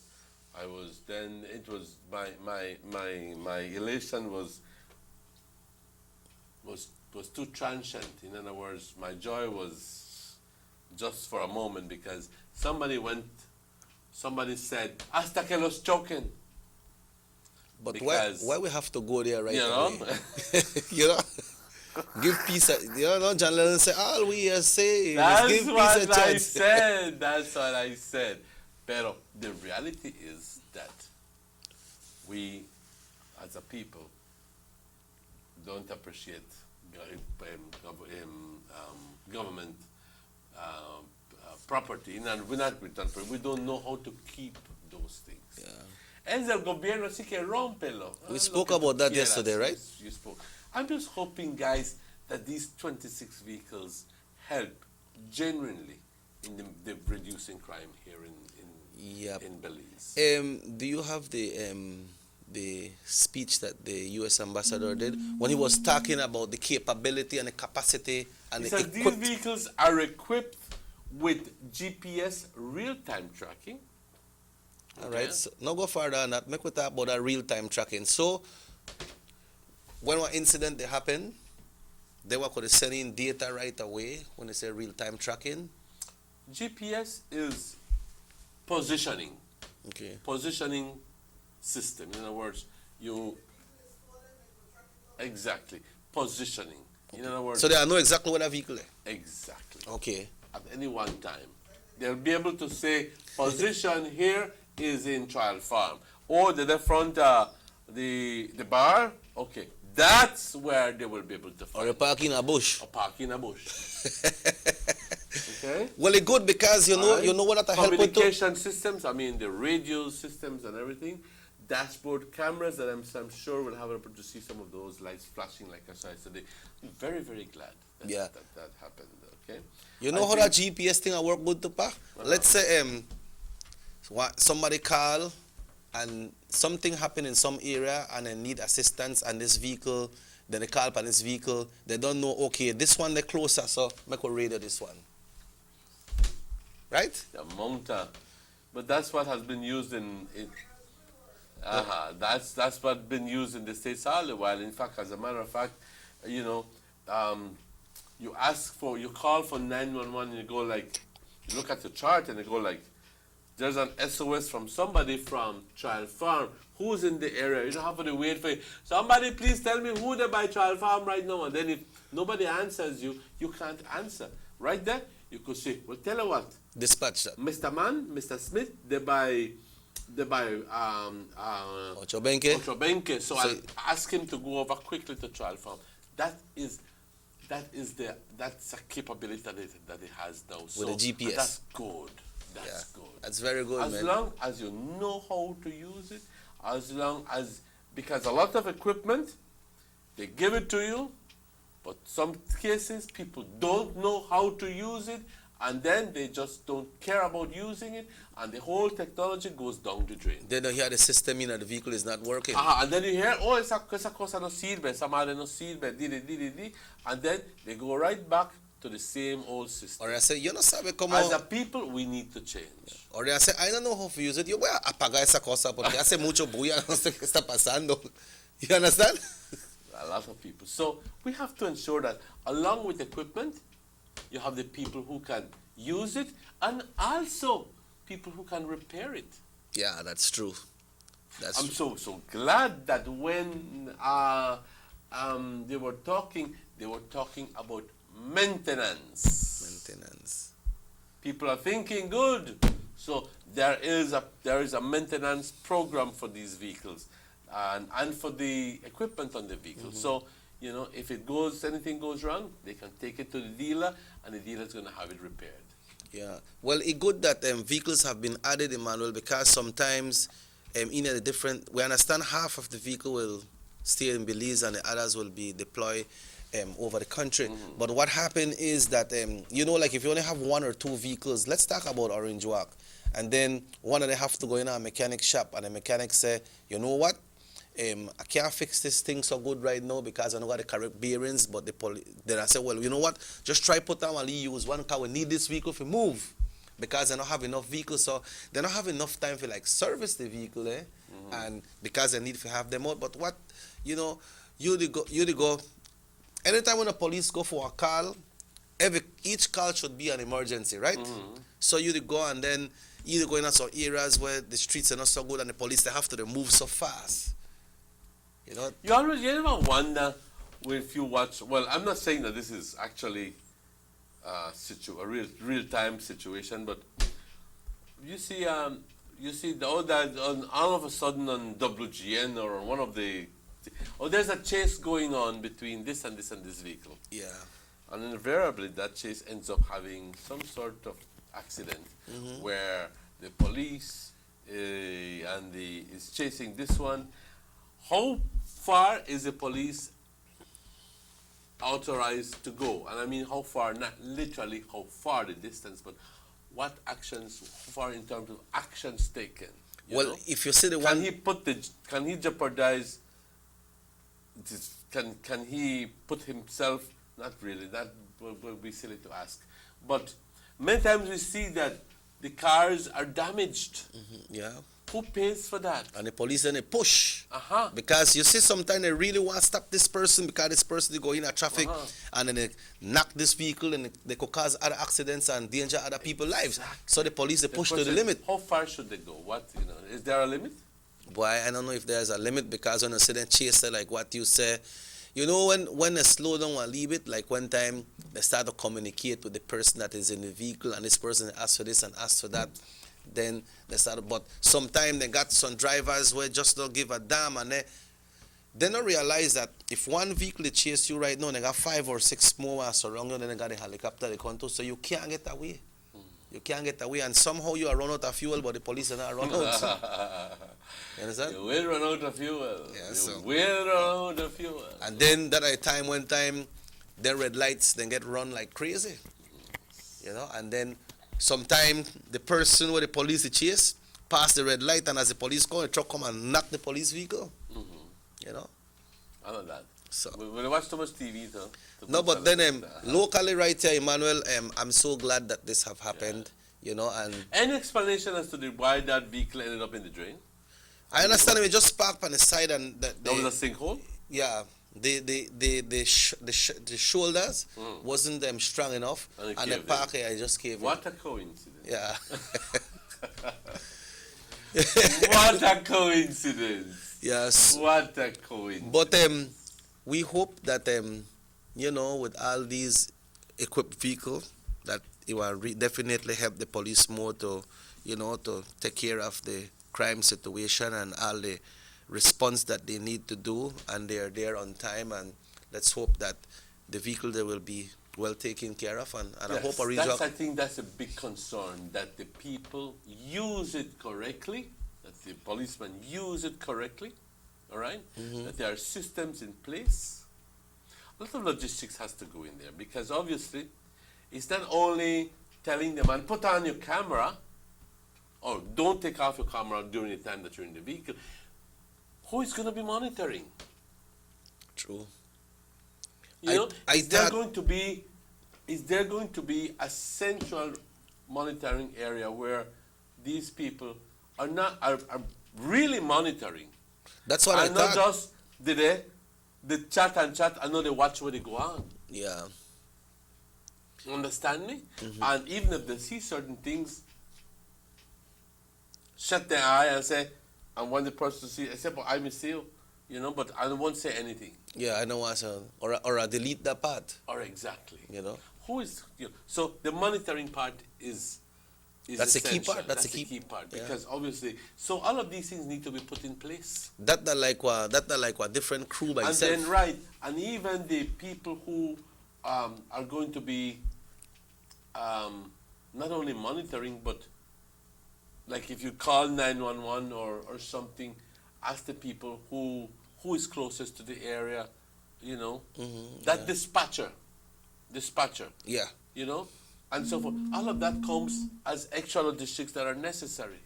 my elation was too transient. In other words, my joy was just for a moment because somebody said, hasta que los choquen. But why we have to go there right away? Give peace John Lennon said, all we say is give peace a chance. That's what I said. Pero the reality is that we, as a people, don't appreciate government property. And we don't know how to keep those things. Es el gobierno, así que rómpelo. We spoke about that yesterday, right? You spoke. I'm just hoping, guys, that these 26 vehicles help genuinely in the reducing crime here in Belize. Do you have the speech that the U.S. ambassador did when he was talking about the capability and the capacity and he said these vehicles are equipped with GPS real-time tracking. All right, so now go further on that. Make we talk about that real-time tracking. So, when one incident they happen, they were sending data right away when they say real-time tracking. GPS is positioning. Okay. Positioning system. In other words, exactly positioning. Okay. In other words, so they know exactly what a vehicle is. Exactly. Okay. At any one time, they'll be able to say position here is in Child Farm, or the front the bar. Okay, that's where they will be able to find. Or a park in a bush. Or park in a bush. Okay. Well, it's good because you know what that help with communication systems. I mean the radio systems and everything. Dashboard cameras that I'm sure will have able to see some of those lights flashing like I saw yesterday. I'm very, very glad that happened. Okay. You know how that GPS thing work good to pa? Let's say somebody call and something happened in some area and they need assistance and this vehicle, then they call upon this vehicle, they don't know, okay, this one they're closer, so make a radio this one. Right? The Monta. But that's what has been used in That's what's been used in the States all the while. In fact, as a matter of fact, you know, you call for 911 and you go like, you look at the chart and you go like, there's an SOS from somebody from Child Farm who's in the area. You don't have to wait for it. Somebody please tell me who they by Child Farm right now. And then if nobody answers you, you can't answer. Right there, you could say, well, tell her what. Dispatch that. Mr. Man, Mr. Smith, they buy Ochobenke. So I'll ask him to go over quickly to Child Farm. That's a capability that it has now. With a GPS. That's good. That's good. That's very good, as long as you know how to use it, because a lot of equipment, they give it to you, but some cases people don't know how to use it, and then they just don't care about using it, and the whole technology goes down the drain. They don't hear the system in the vehicle is not working. And then you hear, oh, it's a cause of no seatbelt, somebody no seatbelt, and then they go right back to the same old system. Or I say, you know, sabe como... As a people, we need to change. Or I say, I don't know how to use it. Yo voy a apagar esa cosa porque hace mucho bulla, no sé qué está pasando. You understand? A lot of people. So we have to ensure that along with equipment, you have the people who can use it and also people who can repair it. Yeah, that's true. I'm so glad that when they were talking about maintenance. People are thinking good. So there is a maintenance program for these vehicles and for the equipment on the vehicle. So, you know, if anything goes wrong, they can take it to the dealer and the dealer is going to have it repaired. Yeah. Well, it's good that vehicles have been added, Emmanuel, because sometimes in a different, we understand half of the vehicle will stay in Belize and the others will be deployed over the country. But what happened is that, you know, like if you only have one or two vehicles, let's talk about Orange Walk, and then one of them have to go in a mechanic shop, and the mechanic say, you know what, I can't fix this thing so good right now because I don't got the correct bearings, but then I say, well, you know what, just try put down and use one car. We need this vehicle to move because they don't have enough vehicles, so they don't have enough time to like service the vehicle, and because they need to have them out. But what, you know, you go, anytime when the police go for a call, each call should be an emergency, right? So you go and then you go in some areas where the streets are not so good and the police, they have to move so fast. You know? You ever wonder if you watch, well, I'm not saying that this is actually a real-time situation, but you see all of a sudden on WGN or on one of the, there's a chase going on between this and this and this vehicle. Yeah. And invariably that chase ends up having some sort of accident where the police is chasing this one. How far is the police authorized to go? And I mean how far, not literally how far the distance, but what actions, how far in terms of actions taken? Well, know? If you see the one... Can he jeopardize, can he put himself, not really, that will be silly to ask, but many times we see that the cars are damaged. Yeah. Who pays for that? And the police then they push. Because you see sometimes they really want to stop this person because this person they go in a traffic and then they knock this vehicle and they could cause other accidents and danger other people's lives. So the police they push to the limit. How far should they go? What, you know, is there a limit? Boy, I don't know if there's a limit because when you see them chase like what you say, you know, when they slow down and leave it, like one time they start to communicate with the person that is in the vehicle and this person asks for this and asks for that. Then they start, but sometimes they got some drivers where just don't give a damn and they don't realize that if one vehicle chase you right now, they got 5 or 6 more surround you, then they got a helicopter they come to, so you can't get away. You can't get away, and somehow you are run out of fuel, but the police are not run out. You understand? You will run out of fuel. Yeah, you will run out of fuel. And then that one time, the red lights then get run like crazy. You know, and then sometimes the person where the police chase pass the red light, and as the police come, the truck come and knock the police vehicle. You know? I know that. So we watch too much TV, though. No, but then locally right here, Emmanuel, I'm so glad that this have happened. You know, and any explanation as to why that vehicle ended up in the drain? I understand we just parked on the side and There was a sinkhole? yeah, the shoulders wasn't strong enough, And it and the caved in. park I just came. What a coincidence. Yeah. What a coincidence. Yes. What a coincidence. But we hope that you know, with all these equipped vehicles, that it will definitely help the police more to, you know, to take care of the crime situation and all the response that they need to do, and they're there on time. And let's hope that the vehicle there will be well taken care of. And I hope I think that's a big concern, that the people use it correctly, that the policemen use it correctly, all right? That there are systems in place. A lot of logistics has to go in there, because obviously it's not only telling the man, put on your camera, or don't take off your camera during the time that you're in the vehicle. Who is going to be monitoring? True. You know, is there going to be a central monitoring area where these people are really monitoring? That's what I not thought. just they chat and chat, and know they watch where they go on. Yeah. You understand me? And even if they see certain things, shut their eye and say, I want the person to see, except I may see you know, but I won't say anything. Yeah, I know what or I delete that part. Or exactly. You know. Who is so the monitoring part is that's the key essential. part. That's the key part, yeah. because obviously, so all of these things need to be put in place. That like what different crew by and itself. And then right, and even the people who are going to be not only monitoring, but like if you call 911 or something, ask the people who is closest to the area, you know, that dispatcher, yeah, you know, and so forth. All of that comes as extra logistics that are necessary.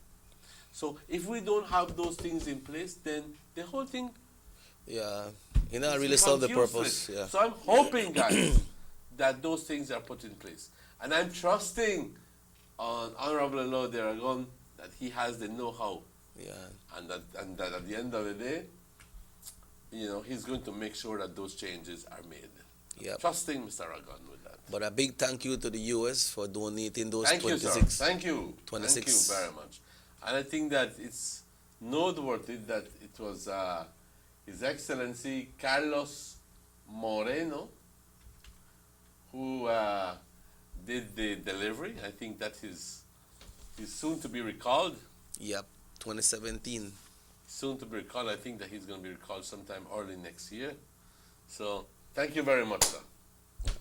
So if we don't have those things in place, then the whole thing, yeah, you know, really serve the purpose. Yeah. So I'm hoping, guys, that those things are put in place, and I'm trusting on Honorable Lord Aragon that he has the know-how. Yeah. And that at the end of the day, you know, he's going to make sure that those changes are made. Yeah. Trusting Mr. Aragon with that. But a big thank you to the US for donating those Thank 26. You, sir. Thank you. 26. Thank you very much. And I think that it's noteworthy that it was His Excellency Carlos Moreno who did the delivery. I think that he's soon to be recalled. Yep, 2017. Soon to be recalled. I think that he's going to be recalled sometime early next year. So thank you very much, sir.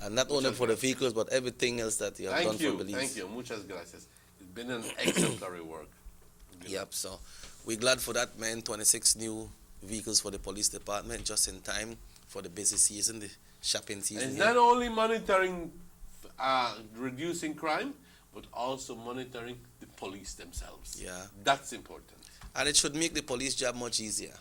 And not only for the vehicles, but everything else that you have done for Belize. Thank you. Muchas gracias. It's been an exemplary work. Yep, so we're glad for that, man. 26 new vehicles for the police department just in time for the busy season, the shopping season. And it's not only monitoring, reducing crime, but also monitoring the police themselves. Yeah. That's important. And it should make the police job much easier.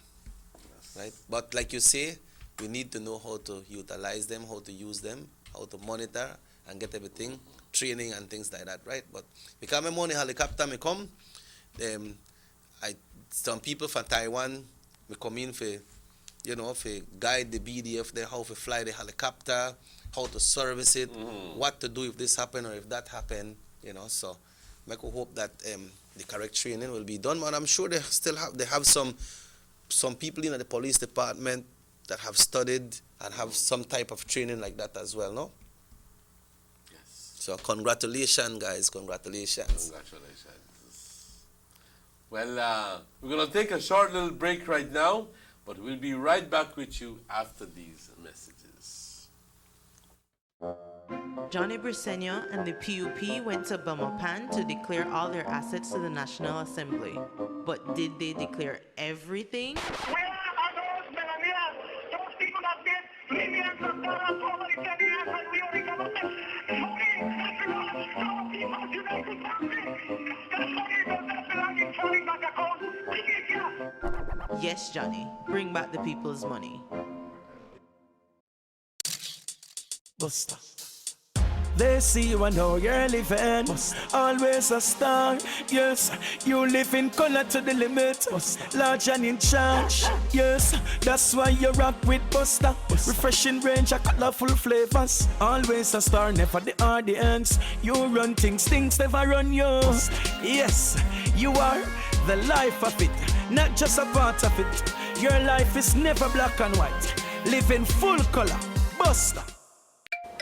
Yes. Right? But like you say, we need to know how to utilize them, how to use them, how to monitor and get everything, training and things like that, right? But because my money helicopter me come, some people from Taiwan me come in for, you know, for guide the BDF there, how to fly the helicopter, how to service it, what to do if this happen or if that happen, you know. So I could hope that the correct training will be done. But I'm sure they still have some people in the police department that have studied and have some type of training like that as well, no? Yes. So congratulations, guys. Congratulations. Congratulations. Well, we're going to take a short little break right now, but we'll be right back with you after these messages. Johnny Briceño and the PUP went to Belmopan to declare all their assets to the National Assembly. But did they declare everything? Yes, Johnny. Bring back the people's money. Buster. They see you and know you're living. Always a star. Yes, you live in color to the limit. Large and in charge. Yes, that's why you rock with Buster. Refreshing range of colorful flavors. Always a star, never the audience. You run things never run you. Yes, you are the life of it, not just a part of it. Your life is never black and white. Live in full color. Buster.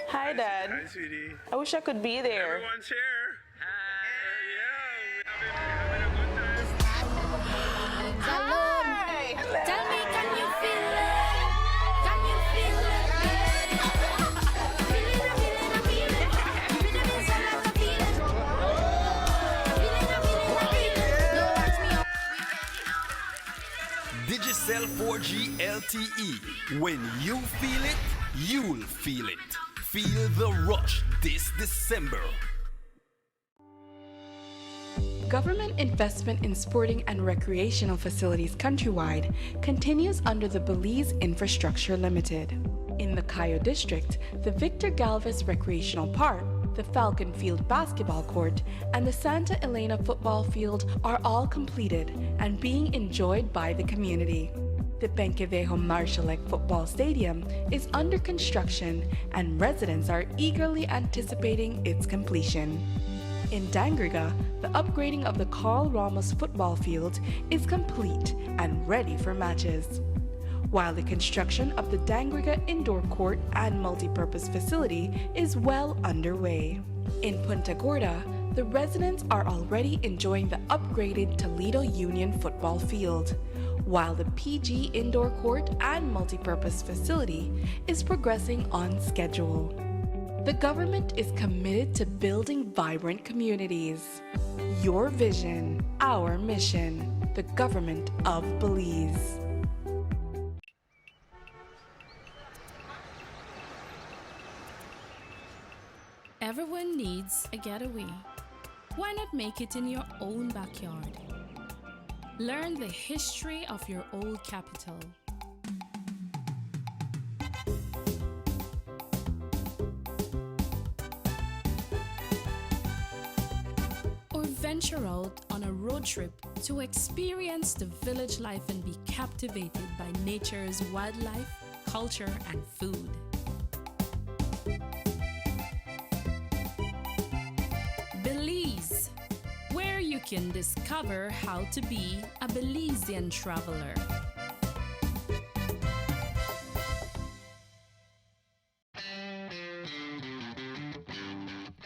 Hi, Dad. Hi, sweetie. I wish I could be there. Everyone's here. Having a good time. Hi. Tell me, can you feel it? Can you feel it? Rhythm is all I feel it. Digicel 4G LTE. When you feel it, you'll feel it. Feel the rush this December. Government investment in sporting and recreational facilities countrywide continues under the Belize Infrastructure Limited. In the Cayo District, the Victor Galvez Recreational Park, the Falcon Field basketball court, and the Santa Elena football field are all completed and being enjoyed by the community. The Penquevejo Marshallek Football Stadium is under construction and residents are eagerly anticipating its completion. In Dangriga, the upgrading of the Carl Ramos football field is complete and ready for matches, while the construction of the Dangriga indoor court and multipurpose facility is well underway. In Punta Gorda, the residents are already enjoying the upgraded Toledo Union football field, while the PG indoor court and multipurpose facility is progressing on schedule. The government is committed to building vibrant communities. Your vision, our mission, the government of Belize. Everyone needs a getaway. Why not make it in your own backyard? Learn the history of your old capital. Or venture out on a road trip to experience the village life and be captivated by nature's wildlife, culture, and food. Belize, where you can discover how to be a Belizean traveler.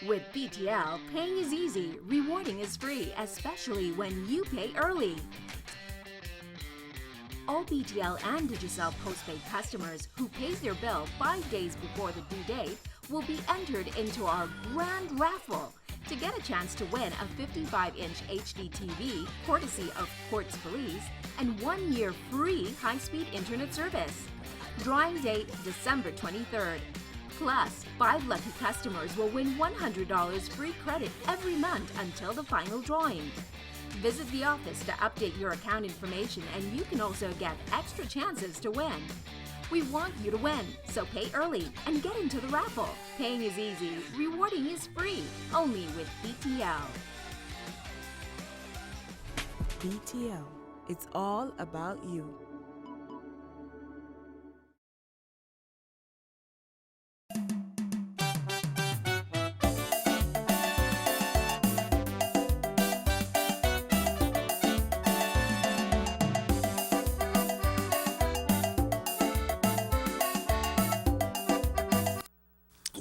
With BTL, paying is easy, rewarding is free, especially when you pay early. All BTL and Digicel postpaid customers who pay their bill 5 days before the due date will be entered into our grand raffle to get a chance to win a 55-inch HD TV, courtesy of Quartz Belize, and 1 year free high-speed internet service. Drawing date December 23rd. Plus, 5 lucky customers will win $100 free credit every month until the final drawing. Visit the office to update your account information, and you can also get extra chances to win. We want you to win, so pay early and get into the raffle. Paying is easy, rewarding is free, only with BTL. BTL, it's all about you.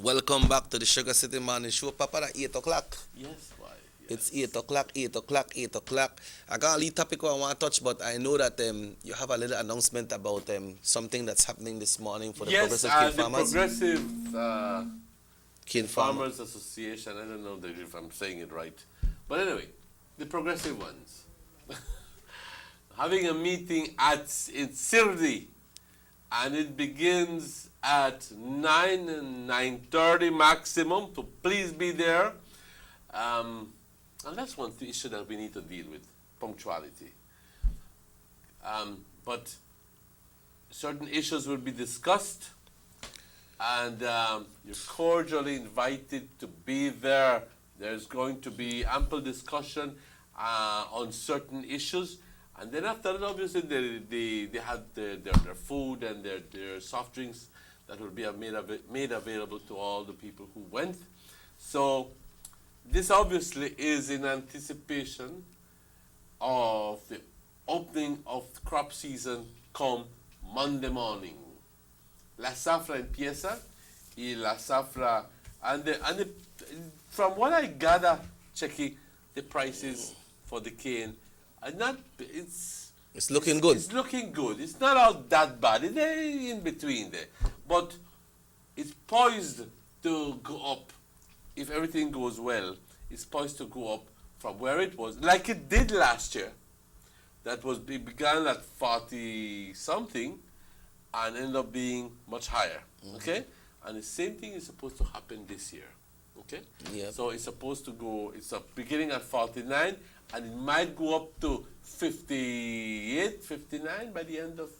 Welcome back to the Sugar City Morning Show. Papa, at 8 o'clock. Yes, why? It's 8 o'clock, 8 o'clock, 8 o'clock. I got a little topic I want to touch, but I know that you have a little announcement about something that's happening this morning for the Progressive Cane Farmers. Progressive Cane Farmers Association. I don't know if I'm saying it right. But anyway, the progressive ones. Having a meeting in Sirdi, and it begins at 9 and 9:30 maximum, so please be there. And that's one issue that we need to deal with, punctuality. But certain issues will be discussed. and you're cordially invited to be there. There's going to be ample discussion on certain issues, and then after that, obviously, they have their food and their soft drinks that will be made available to all the people who went. So this obviously is in anticipation of the opening of the crop season come Monday morning. La zafra empieza y la zafra, from what I gather, Checky, the prices for the cane are not, it's looking good. It's looking good. It's not all that bad. It's in between there. But it's poised to go up if everything goes well. It's poised to go up from where it was, like it did last year. It began at 40 something and ended up being much higher. Okay? And the same thing is supposed to happen this year. Okay? Yeah. So it's supposed to go, it's beginning at 49 and it might go up to 58, 59 by the end of,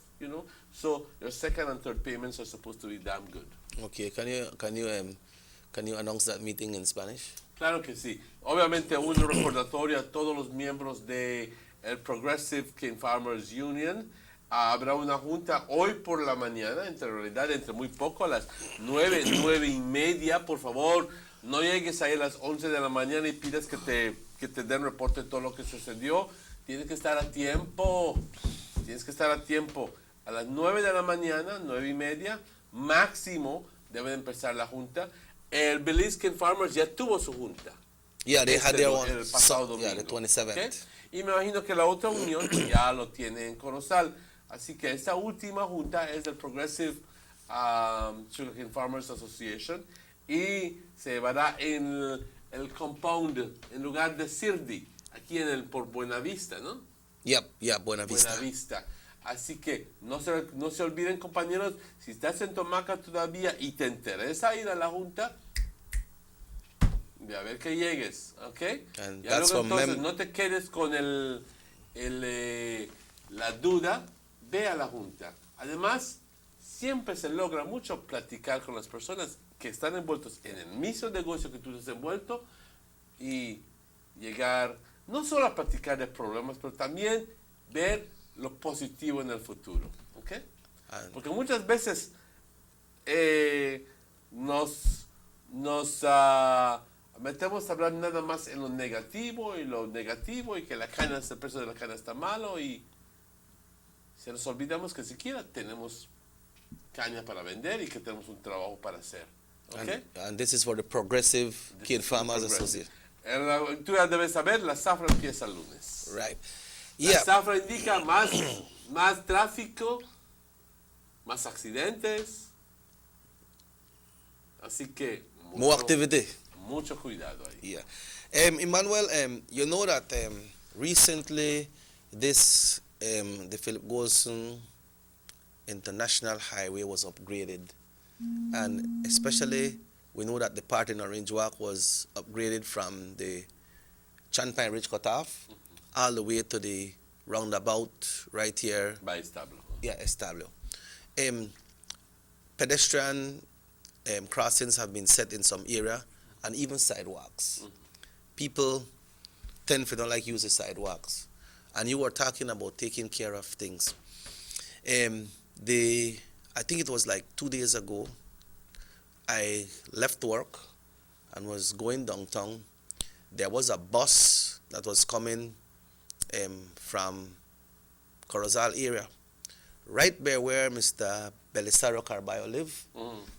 so your second and third payments are supposed to be damn good. Okay, can you announce that meeting in Spanish? Claro que sí. Obviamente un recordatorio a todos los miembros de el Progressive Cane Farmers Union. Habrá una junta hoy por la mañana, entre muy poco, a las 9:30. Por favor, no llegues ahí a las 11 de la mañana y pidas que te den reporte de todo lo que sucedió. Tienes que estar a tiempo. A las 9 de la mañana, 9:30, máximo, debe de empezar la junta. El Belize Cane Farmers ya tuvo su junta. Yeah, they had their one. El pasado domingo. Yeah, the 27th. ¿Okay? Y me imagino que la otra unión ya lo tiene en Corozal. Así que esta última junta es del Progressive Sugarcane Farmers Association y se llevará en el compound, en lugar de Sirdi, aquí por Buenavista, ¿no? Buenavista. Buenavista. Así que no se olviden, compañeros, si estás en Tomaca todavía y te interesa ir a la junta, a ver que llegues, ¿ok? Ya luego entonces no te quedes con la duda, ve a la junta. Además, siempre se logra mucho platicar con las personas que están envueltos en el mismo negocio que tú estás envuelto y llegar no solo a platicar de problemas, pero también ver lo positivo en el futuro, ¿ok? Porque muchas veces nos metemos a hablar nada más en lo negativo y que el precio de la caña está malo y se nos olvidamos que siquiera tenemos caña para vender y que tenemos un trabajo para hacer. ¿Okay? And this is for the Progressive Cane Farmers Association. Tú ya debes saber, la zafra empieza el lunes. Right. La zafra indica más tráfico, más accidentes. Así que more activity. Mucho cuidado ahí. Yeah. Emmanuel, you know that recently the Philip Golson International Highway was upgraded. And especially, we know that the part in Orange Walk was upgraded from the Champagne Ridge Cutoff all the way to the roundabout right here. By Establo. Yeah, Establo. Pedestrian crossings have been set in some area and even sidewalks. People tend to don't like use the sidewalks. And you were talking about taking care of things. I think it was like 2 days ago, I left work and was going downtown. There was a bus that was coming from Corozal area, right by where Mr. Belisario Carballo live.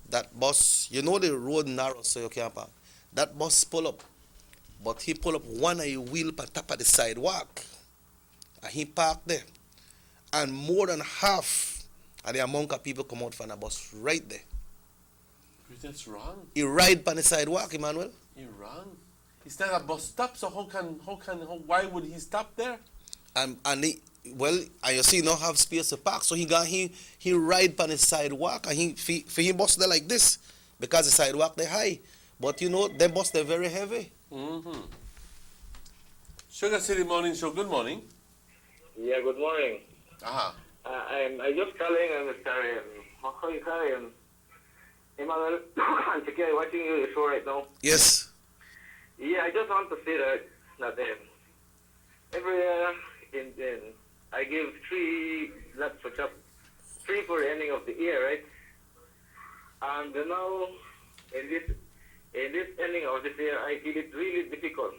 That bus, you know the road narrow so you can't park. That bus pull up, but he pull up one wheel on top of the sidewalk, and he parked there. And more than half of the amount of people come out from the bus right there. That's wrong. He ride on the sidewalk, Emmanuel. You're wrong. It's not a bus stop, so why would he stop there? And you see, not have space to park, so he ride on the sidewalk, and he bus there like this because the sidewalk they high, but you know the bus they're very heavy. Sugar City Morning Show. Good morning. Yeah, good morning. Aha. I just calling and carrying. How you carrying? Emmanuel and Chikia, watching your show right now. Yes. Yeah, I just want to say that every year I give 3 lots for chop, 3 for the ending of the year, right? And now in this ending of this year, I feel it really difficult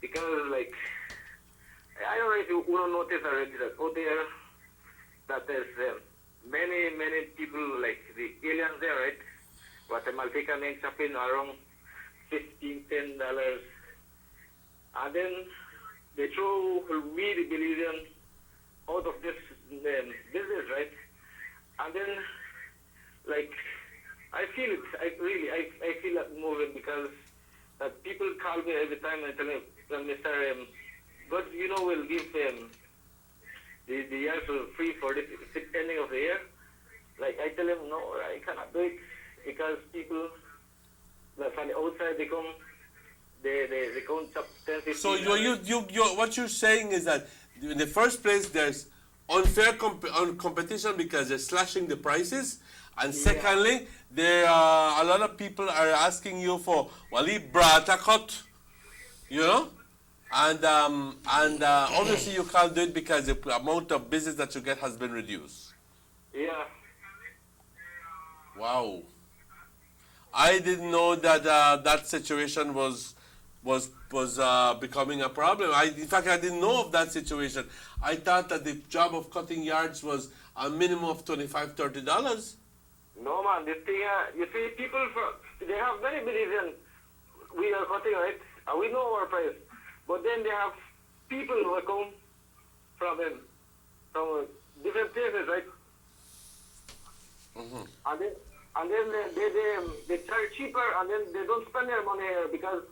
because like I don't know if you will notice already that out there that there's many people like the aliens there, right? Guatemaltecan men shopping around $15, $10, and then they throw we the Belizean out of this business, right? And then like I feel it. I feel that moving because that people call me every time and tell me, Mr. God, will give them the year for free for the ending of the year. Like I tell them, no, I cannot do it because people like from the outside they come chop 10, 15. So what you're saying is that in the first place there's unfair competition because they're slashing the prices, and secondly, there are a lot of people are asking you for wali brata cut, and obviously you can't do it because the amount of business that you get has been reduced. Yeah. Wow. I didn't know that that situation was becoming a problem. In fact, I didn't know of that situation. I thought that the job of cutting yards was a minimum of $25, $30. No, man. This thing, you see, people they have many Belizean. We are cutting, right? And we know our price. But then they have people who come from different places, right? Mm-hmm. And then they charge cheaper, and then they don't spend their money here because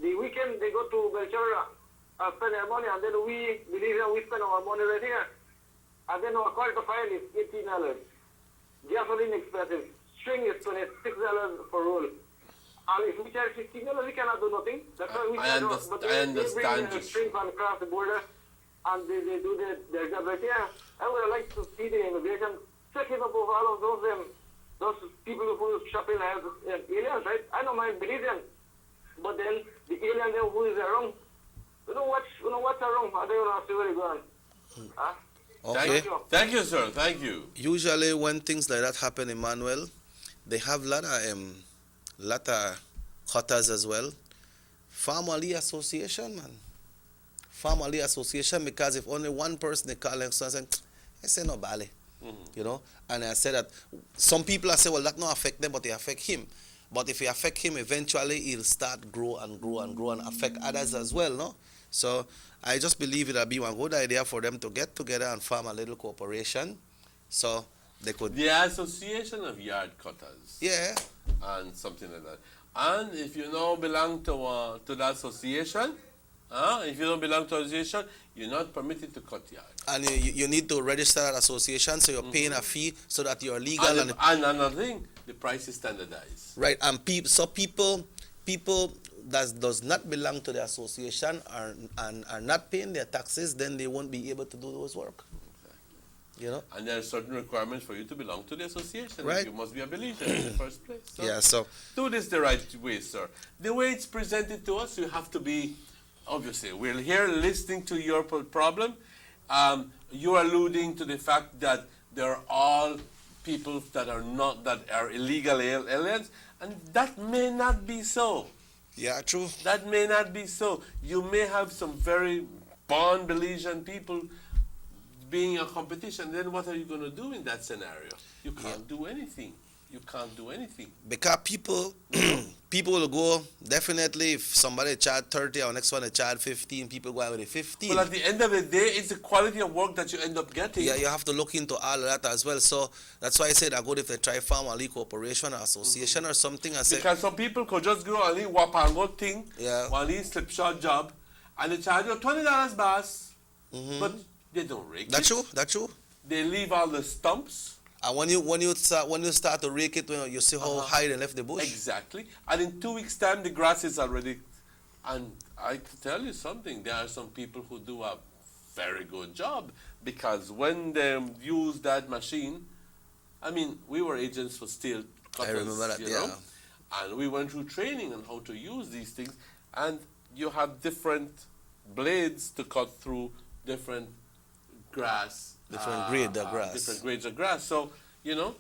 the weekend they go to Belchora and spend their money, and then we spend our money right here. And then our call to file is $18. Gasoline expensive. String is $26 for roll. And if we charge $15, we cannot do nothing. That's why we charge. But they bring the string from across the border, and they do their job right here. I would like to see the immigration checking up over all of those people who shop in as aliens, right? I don't mind Belizean, but then the alien then who is wrong. You know what's wrong? I don't know where it's going. Huh? Okay. Thank you, sir. Thank you. Usually when things like that happen, Emmanuel, they have lot of cutters as well. Family association, man. Family association, because if only one person they call and say, I say no bale. And I said that some people I say, well, that not affect them, but they affect him. But if it affect him, eventually he'll start grow and affect others as well, no? So I just believe it'll be one good idea for them to get together and form a little cooperation, so they could. The Association of Yard Cutters. Yeah. And something like that. And if you don't belong to the association, if you don't belong to the association, you're not permitted to cut yard. And you need to register an association, so you're paying a fee so that you're legal. And another thing, the price is standardized. Right, and people that does not belong to the association are not paying their taxes, then they won't be able to do those work. Exactly. And there are certain requirements for you to belong to the association. Right. You must be a Belizean in the first place. So do this the right way, sir. The way it's presented to us, you have to be. Obviously, we're here listening to your problem. You're alluding to the fact that they're all people that are illegal aliens, and that may not be so. Yeah, true. That may not be so. You may have some very born Belizean people being a competition. Then what are you going to do in that scenario? You can't do anything. You can't do anything. Because people will go, definitely, if somebody charge 30 or next one they charge 15, people go out with the 15. Well, at the end of the day, it's the quality of work that you end up getting. Yeah, you have to look into all of that as well. So that's why I said I good if they try family cooperation or association or something. Because some people could just go and wapango thing, one slip shot job, and they charge you $20 boss, but they don't rake That's it. That's true. They leave all the stumps. And when you start to rake it, you see how high they left the bush. Exactly. And in 2 weeks' time, the grass is already. And I can tell you something. There are some people who do a very good job, because when they use that machine, I mean, we were agents for steel cutters, remember that, you yeah. know? And we went through training on how to use these things. And you have different blades to cut through different grass. Different grades of grass. Different grades of grass. So, you know,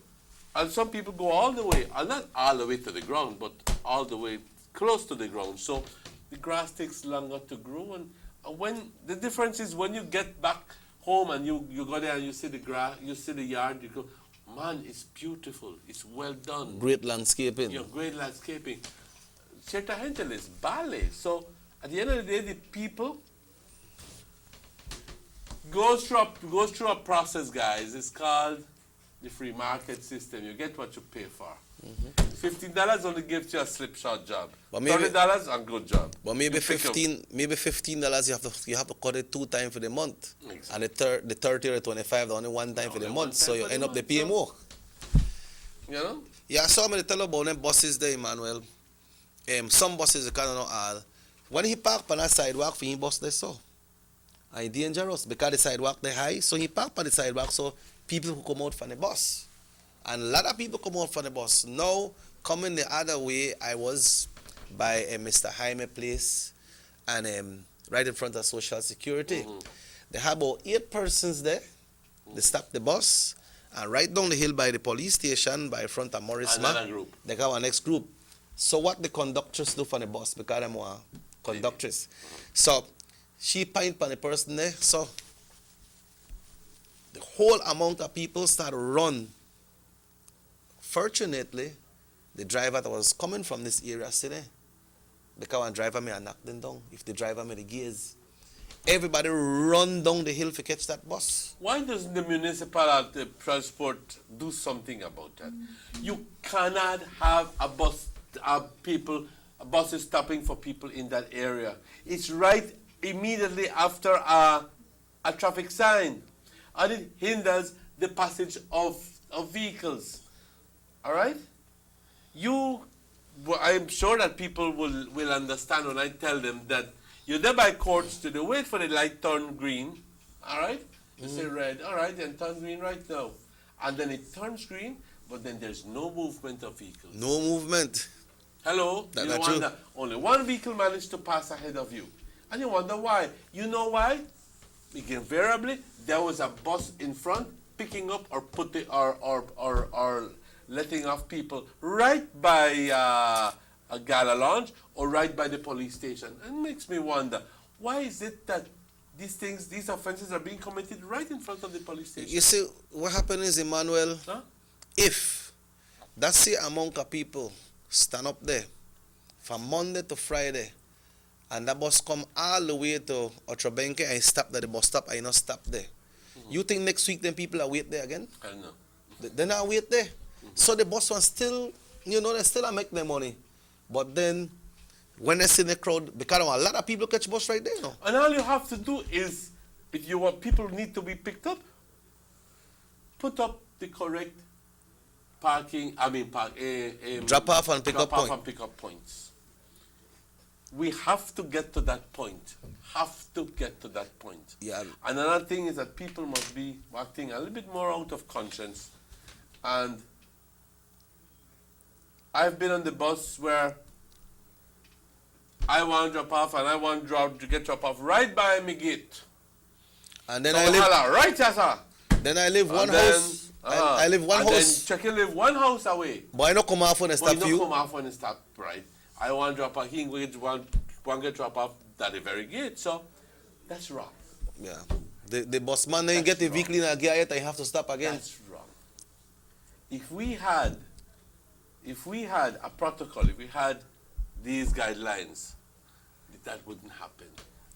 and some people go all the way, not all the way to the ground, but all the way close to the ground. So the grass takes longer to grow. And when the difference is when you get back home and you go there and you see the grass, you see the yard, you go, man, it's beautiful. It's well done. Great landscaping. You know, great landscaping. Cierta gente les vale. So at the end of the day, the people goes through a process, guys. It's called the free market system. You get what you pay for. $15 only gives you a slipshod job. But maybe, $30 a good job. But maybe $15 you have to cut it 2 times for the month. Exactly. And the 30 or 25 only 1 time for the month. So you end up the paying more. You know? Yeah, so I'm going to tell you about them buses there, Emmanuel. Some buses you cannot all. When he park on a sidewalk for him bus there, so it's dangerous because the sidewalk they high, so he park on the sidewalk so people who come out from the bus. And a lot of people come out from the bus. Now, coming the other way, I was by Mr. Jaime Place and right in front of Social Security. They have about 8 persons there. They stop the bus and right down the hill by the police station, by front of Morris. Another group. They got our next group. So what the conductors do for the bus, because I'm a conductress. So she point on the person there. So the whole amount of people start run. Fortunately, the driver that was coming from this area said, because one driver may have knocked them down. If the driver made the gears, everybody run down the hill to catch that bus. Why doesn't the municipal transport do something about that? You cannot have buses stopping for people in that area. It's right immediately after a traffic sign, and it hinders the passage of vehicles. All right? I'm sure that people will understand when I tell them that you're there by courts to wait for the light turn green, all right? You say red, all right, then turn green right now. And then it turns green, but then there's no movement of vehicles. No movement. Hello? That's You not true. wonder, only one vehicle managed to pass ahead of you. And you wonder why. You know why? Invariably, there was a bus in front picking up or putting or letting off people right by a gala lounge or right by the police station. And it makes me wonder, why is it that these offenses are being committed right in front of the police station? You see, what happened is, Emmanuel, if that's the amount of people stand up there from Monday to Friday, and that bus come all the way to Otrobenke and stop at the bus stop, I not stop there. You think next week then people are wait there again? I know. They're not wait there. So the bus was still, they still make their money. But then, when they see the crowd, because a lot of people catch bus right there. No? And all you have to do is, if you want people need to be picked up, put up the correct drop off and pick up points. We have to get to that point. Yeah. And another thing is that people must be acting a little bit more out of conscience. And I've been on the bus where I want to drop off and I want to get drop off right by my gate. And then so I live right, sir. Then I live one house. I live one house. Then Chucky live one house away. But I don't come off when I stop you. Come off when I stop, right? I want to drop off. He want get drop off at the very gate. So that's wrong. Yeah. The bus man didn't get the vehicle in a gear yet. I have to stop again. That's wrong. If we had a protocol, if we had these guidelines, that wouldn't happen.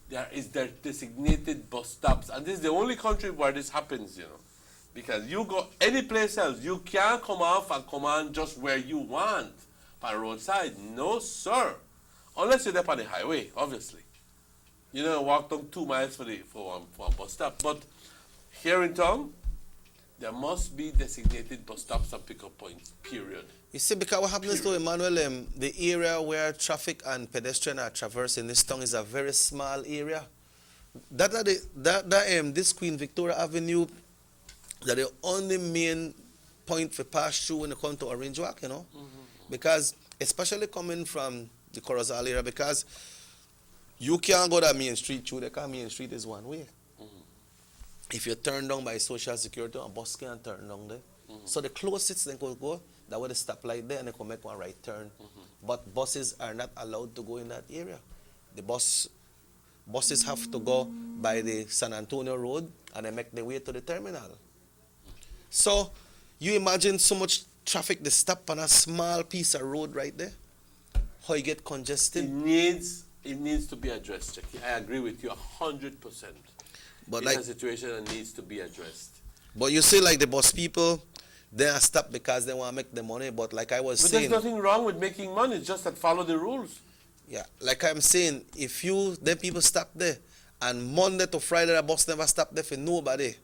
There designated bus stops, and this is the only country where this happens, because you go any place else, you can't come off and come on just where you want, by roadside. No, sir. Unless you're there on the highway, obviously. Walk down 2 miles for a bus stop. But here in town, there must be designated bus stops and pickup points, period. You see, because what happens to Emmanuel, the area where traffic and pedestrian are traversing this town is a very small area. This Queen Victoria Avenue, that the only main point for pass through when you come to Orange Walk, you know. Because, especially coming from the Corozal area, because you can't go to Main Street through there, because Main Street is one way. If you turn down by Social Security, a bus can't turn down there. So the closest they could go, that way the stoplight there, and they can make one right turn. But buses are not allowed to go in that area. The buses have to go by the San Antonio Road, and they make their way to the terminal. So you imagine so much traffic, they stop on a small piece of road right there. How you get congested? It needs to be addressed, Jackie. I agree with you 100%. But it's like a situation that needs to be addressed. But you see, like the bus people, they are stopped because they want to make the money. But like I was saying, there's nothing wrong with making money. It's just that follow the rules. Yeah, like I'm saying, if then people stop there, and Monday to Friday the bus never stop there for nobody,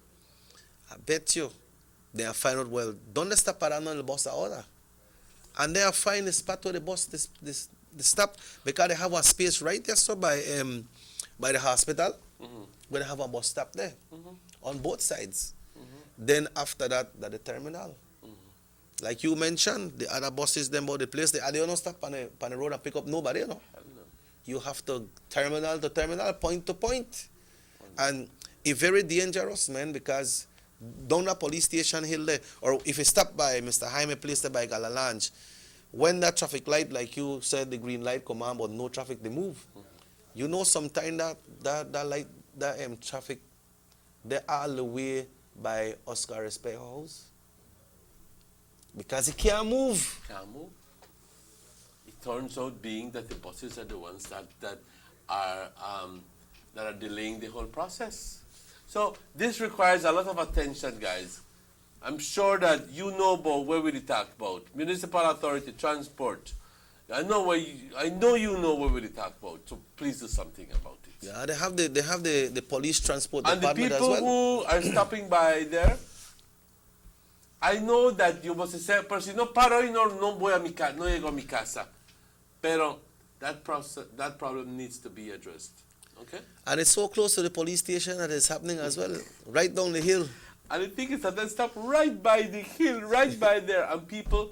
I bet you they'll find out, well, don't they stop around on the bus at order? And they'll find the spot where the bus they stop, because they have a space right there so by the hospital, where they have a bus stop there on both sides. Then after that, the terminal. Like you mentioned, the other buses, them about the place, they don't stop on the road and pick up nobody, you know. You have to terminal to terminal, point to point. And it's very dangerous, man, because down the police station hill there, or if you stop by Mr. Jaime place there by Gala Lounge, when that traffic light, like you said, the green light come on, but no traffic, they move. You know, sometimes that light, that traffic, they're all the way by Oscar Respect House. Because he can't move. It turns out being that the buses are the ones that are delaying the whole process. So this requires a lot of attention, guys. I'm sure that you know about where we talk about municipal authority, transport. I know you know where we talk about. So please do something about it. Yeah, they have the police transport and department the people as well. who are stopping by there. I know that you must say, pero si no paro y no voy a mi casa, no llego a mi casa. Pero that problem needs to be addressed. Okay? And it's so close to the police station that it's happening as well, right down the hill. And the thing is that they stop right by the hill, right by there, and people,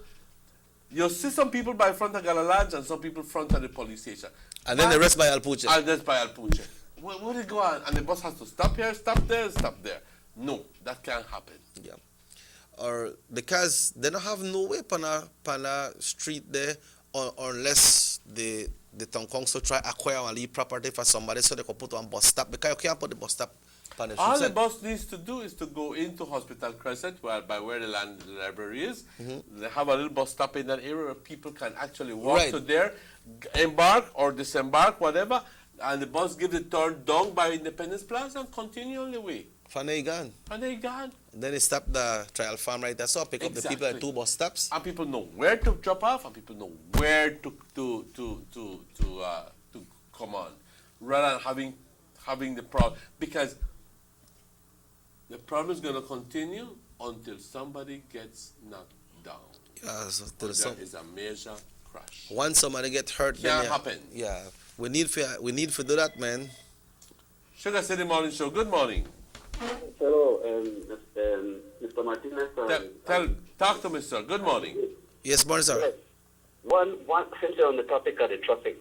you'll see some people by front of Galalange and some people front of the police station. And then the rest by Alpuche. And that's by Alpuche. Where they go on? And the bus has to stop here, stop there, stop there. No, that can't happen. Yeah. Or because they don't have no way on a street there, or unless the town council try acquire and leave property for somebody so they can put one bus stop, because you can't put the bus stop on the street. All the bus needs to do is to go into Hospital Crescent, where the library is. They have a little bus stop in that area where people can actually walk to there, embark or disembark, whatever, and the bus gives the turn down by Independence Plaza and continue on the way. Faneigan. Then they stop the trial farm right there, so pick up the people at 2 bus stops. And people know where to drop off, and people know where to come on, rather than having the problem, because the problem is going to continue until somebody gets knocked down. Yeah, so there is a major crash. Once somebody gets hurt, can't happen. Yeah, we need to do that, man. Sugar City Morning Show. Good morning. Hello, Mr. Martinez. Talk to me, sir. Good morning. Yes, morning, sir. Yes. Since you're on the topic of the traffic,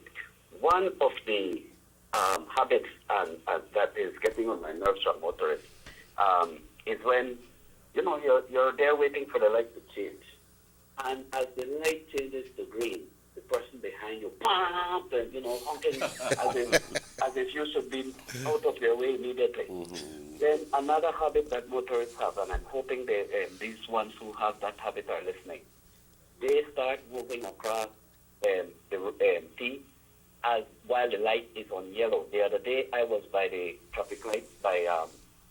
one of the habits that is getting on my nerves from motorists is when, you're there waiting for the light to change. And as the light changes to green, the person behind you, pump, and, honking as if you should be out of your way immediately. Then another habit that motorists have, and I'm hoping these ones who have that habit are listening, they start moving across the T while the light is on yellow. The other day I was by the traffic light by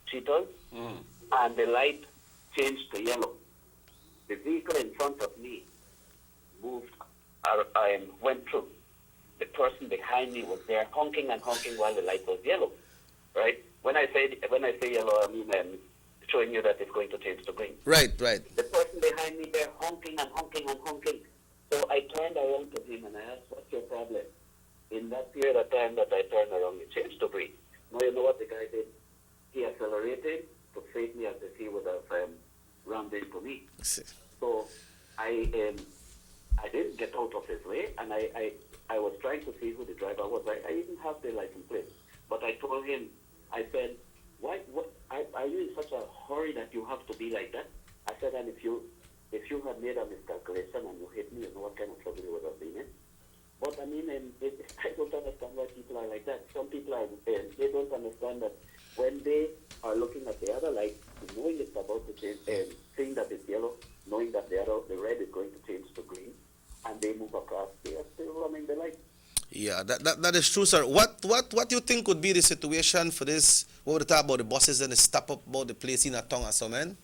Cheetahs, and the light changed to yellow. The vehicle in front of me moved, went through. The person behind me was there honking and honking while the light was yellow, right? When I say yellow, I mean showing you that it's going to change to green. Right. The person behind me there honking and honking and honking. So I turned around to him and I asked, "What's your problem?" In that period of time that I turned around, it changed to green. Now you know what the guy did? He accelerated to face me as if he would have rammed into me. I didn't get out of his way, and I was trying to see who the driver was. I didn't have the license plate, but I told him, I said, why? What? Are you in such a hurry that you have to be like that? I said, and if you had made a miscalculation and you hit me, you know what kind of trouble you would have been in. But I mean, I don't understand why people are like that. Some people are, they don't understand that when they are looking at the other light, knowing it's about to change, seeing that it's yellow, knowing that the red is going to change to green, and they move across, they are still running the light. Yeah, that is true, sir. What do you think would be the situation for this? What we talk about the buses and the stop up about the place in a tongue or something?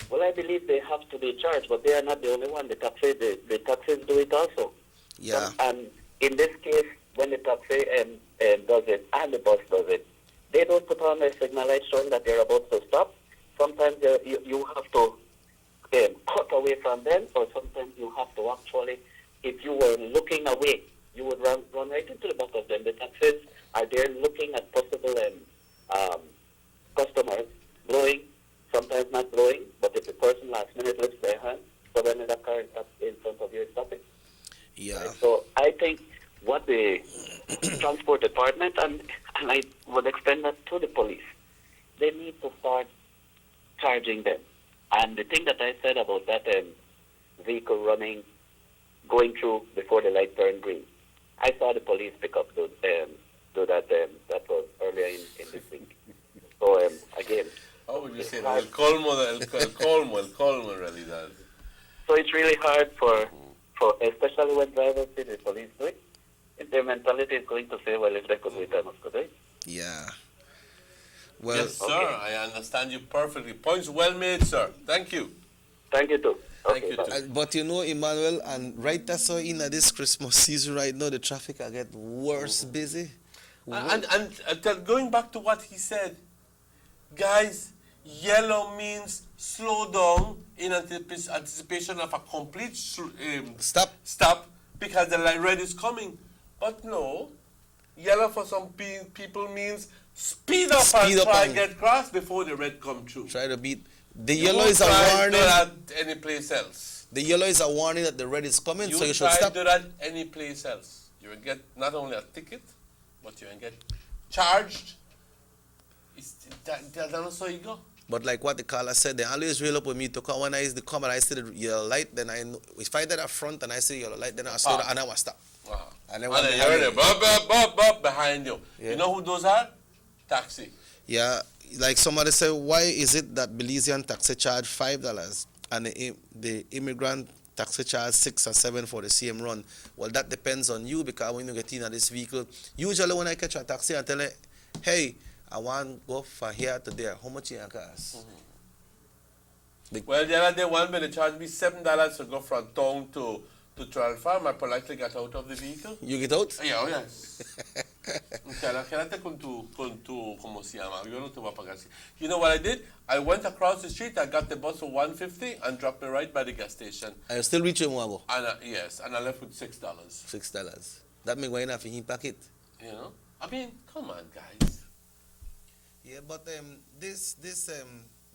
Well, I believe they have to be charged, but they are not the only one. The taxis do it also. Yeah. And in this case, when the taxi does it and the bus does it, they don't put on a signal light showing that they're about to stop. Sometimes you have to cut away from them, or sometimes you have to actually, if you were looking away, you would run right into the back of them. The taxis are there looking at possible customers blowing, sometimes not blowing, but if the person last minute lifts their hand, so then the car in front of you is stopping. Yeah. Right? So I think what the transport department, and I would extend that to the police, they need to start charging them. And the thing that I said about that vehicle going through before the light turned green, I saw the police pick up do that. That was earlier in this week. So again. How would you say that? El colmo really does. So it's really hard for especially when drivers see the police do it. If their mentality is going to say, well, if they could do it, I must do it. Yeah. Well, yes, sir. I understand you perfectly. Points well made, sir. Thank you. Thank you too. Thank you too. But you know, Emmanuel, and right that's so in this Christmas season right now, the traffic will get worse busy. And going back to what he said, guys, yellow means slow down in anticipation of a complete stop because the light red is coming. But no, yellow for some people means speed up and try and get across before the red come through. Try to beat. The yellow is a warning. Not any place else. The yellow is a warning that the red is coming, so you should stop. Do that any place else. You will get not only a ticket, but you will get charged. That's also you go. But like what the caller said, they always reel up with me to come. When I come and I see the yellow light, then I know. If I did up front and I see yellow light, then I slow down and I will stop. And then you hear the bop behind you. Yeah. You know who those are? Taxi. Yeah, like somebody said, why is it that Belizean taxi charge $5 and the immigrant taxi charge 6 or 7 for the same run? Well, that depends on you, because when you get in this vehicle, usually when I catch a taxi, I tell it, hey, I want to go from here to there. How much it cost? Well, the other day, one day they charged me $7 to go from town to Trial Farm. I politely got out of the vehicle. You get out? Yeah, oh yes. Quédate con tu, ¿cómo se llama? Yo no te voy a pagar. You know what I did? I went across the street, I got the bus for $1.50 and dropped me right by the gas station. And you still reach your Mwago? Yes, and I left with $6. $6. That means why not in pocket? You know? I mean, come on, guys. Yeah, but this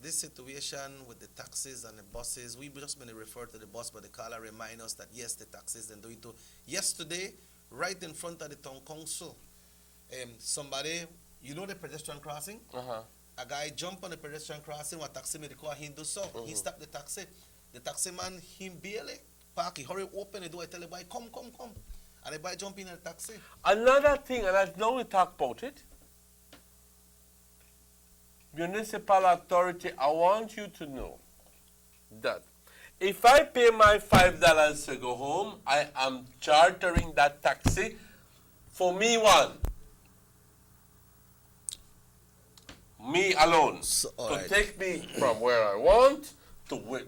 situation with the taxis and the buses, we just going to refer to the bus, but the caller remind us that yes, the taxis then do it too. Yesterday, right in front of the town council, somebody, you know the pedestrian crossing? A guy jumped on the pedestrian crossing, what taxi made the car, he do so. He stopped the taxi. The taxi man, he barely park, he hurry open the door, I tell the boy, come. And the boy jump in the taxi. Another thing, and I know we talk about it, municipal authority, I want you to know that if I pay my $5 to go home, I am chartering that taxi for me alone, to take me from where I want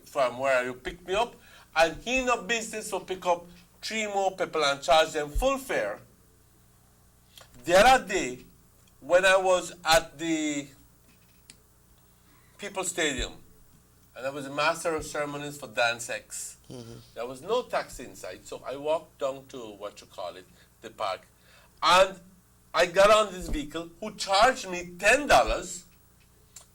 from where you pick me up, and he no business to pick up 3 more people and charge them full fare. The other day, when I was at the People's Stadium, and I was a master of ceremonies for Dance X. There was no taxi inside, so I walked down to the park, and I got on this vehicle who charged me $10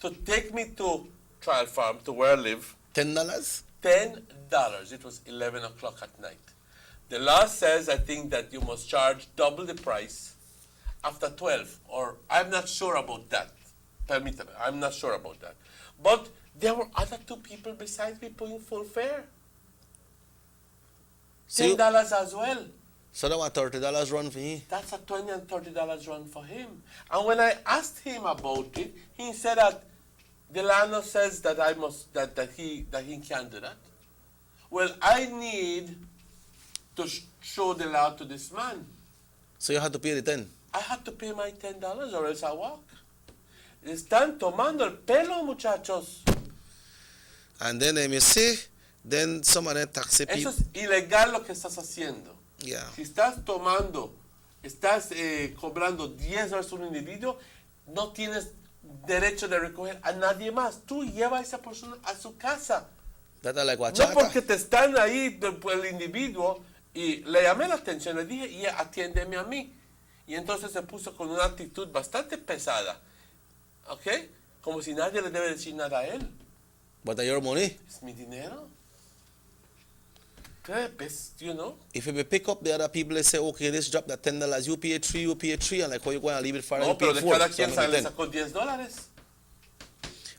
to take me to Trial Farm, to where I live. $10? $10. It was 11 o'clock at night. The law says, I think, that you must charge double the price after 12, or I'm not sure about that. Permítame, I'm not sure about that. But there were other two people besides me paying full fare. $10 as well. So that was $30 run for you? That's a $20 and $30 run for him. And when I asked him about it, he said that the landlord says that he can't do that. Well, I need to show the law to this man. So you had to pay the 10? I had to pay my $10 or else I walk. Están tomando el pelo, muchachos. And then you see, then some of the taxi people. Eso es ilegal lo que estás haciendo. Yeah. Si estás tomando, estás cobrando $10 un individuo, no tienes derecho de recoger a nadie más. Tú llevas a esa persona a su casa. That are like No Huachaca. porque te están ahí el individuo y le llamé la atención, le dije, y atiéndeme a mí. Y entonces se puso con una actitud bastante pesada. ¿Ok? Como si nadie le debe decir nada a él. But that's your money. Es mi dinero. Pues, you know? If you pick up the other people, they say, okay, this drop that $10, you pay 3, and like how you going to leave it for No, you pero pay de 4. cada So quien I'm gonna le pay 10. sacó $10.